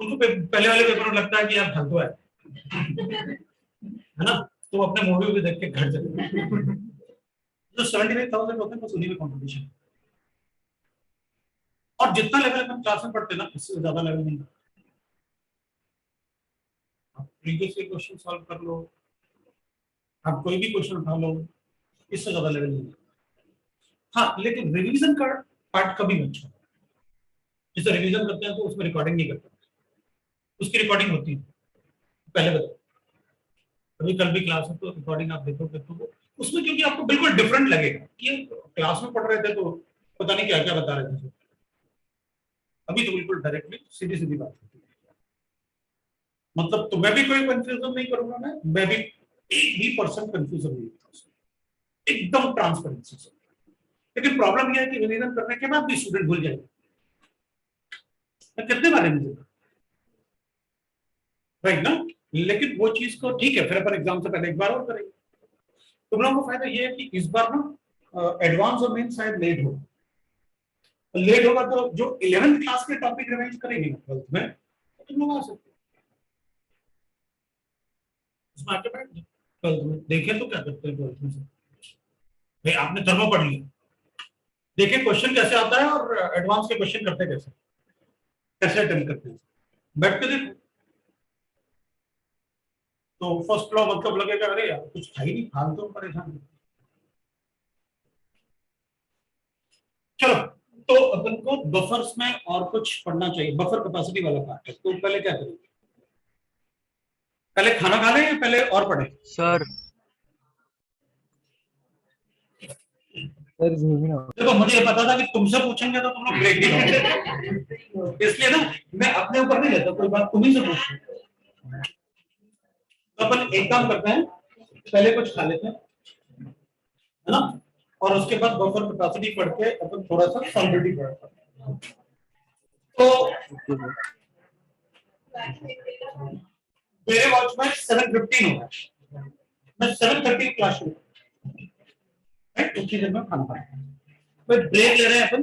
उनको पहले वाले पेपर में लगता है कि यार फालतू है ना, तो अपने मूवी भी देख के घर चले, जो 75,000 होते हैं बस उन्हीं में कंपटीशन। और जितना लेवल अपन क्लास में पढ़ते ना, इससे ज्यादा लेवल नहीं, आप प्रीवियस ईयर क्वेश्चन सॉल्व कर लो, आप कोई भी क्वेश्चन उठा लो, इससे ज्यादा लेवल नहीं। हाँ लेकिन रिवीजन का पार्ट कभी मत छोड़ो, जैसे रिवीजन करते हैं तो उसमें रिकॉर्डिंग नहीं करते, उसकी रिकॉर्डिंग होती है, पहले बताओ, अभी कल भी क्लास है तो रिकॉर्डिंग आप देखोगे तो उसमें क्योंकि आपको बिल्कुल डिफरेंट लगेगा कि क्लास में पढ़ रहे थे तो पता नहीं क्या क्या बता रहे थे, अभी तो बिल्कुल डायरेक्टली सीधी सीधी बात होती है। मतलब तो मैं भी कोई कंफ्यूजन नहीं करूंगा, मैं भी एक भी परसेंट कंफ्यूजन नहीं करूंगा, एकदम ट्रांसपेरेंसी से। लेकिन प्रॉब्लम यह है कि रिवीजन करने के बाद भी स्टूडेंट भूल जाएगा, मैं कितने बार रिवीजन, राइट ना। लेकिन वो चीज को ठीक है, फिर अपन एग्जाम से पहले एक बार और करेंगे। तुम लोगों को फायदा ये है कि इस बार ना एडवांस और मेन शायद लेट हो, लेट होगा तो जो 11th क्लास के टॉपिक रिवाइज करेंगे ना 12th में, तो तुम लोग आ सकते हो उसमें आके बैठ जाओ, 12th में देखें तो क्या करते हैं 12th में से, भाई आपने थर्मो पढ़ लिया, देखिए क्वेश्चन कैसे आता है और एडवांस के क्वेश्चन करते कैसे, कैसे अटेम्प्ट करते हैं, बैठ के देखो। तो फर्स्ट लॉ मतलब लगेगा अरे यार कुछ था ही नहीं, फालतू परेशान। चलो, तो अपन को बफर्स में और कुछ पढ़ना चाहिए, बफर कैपेसिटी वाला पार्ट है। तो पहले क्या करेंगे, पहले खाना खा लें या पहले और पढ़ें? सर देखो मुझे ये पता था कि तुमसे पूछेंगे तो तुम लोग ब्रेक नहीं लोगे, इसलिए ना मैं अपने ऊपर नहीं लेता, कोई बात तुम्ही से पूछो। तो अपन एक काम करते हैं, पहले कुछ खा लेते हैं, है ना, और उसके बाद बफर कैपेसिटी पढ़ के अपन थोड़ा सा सॉलिडिटी पढ़ते हैं। तो मेरे वॉच में 7:15 होगा, मैं 7:30 क्लास शुरू, राइट, उसी देर में खाना खाएंगे, फिर ब्रेक ले रहे हैं अपन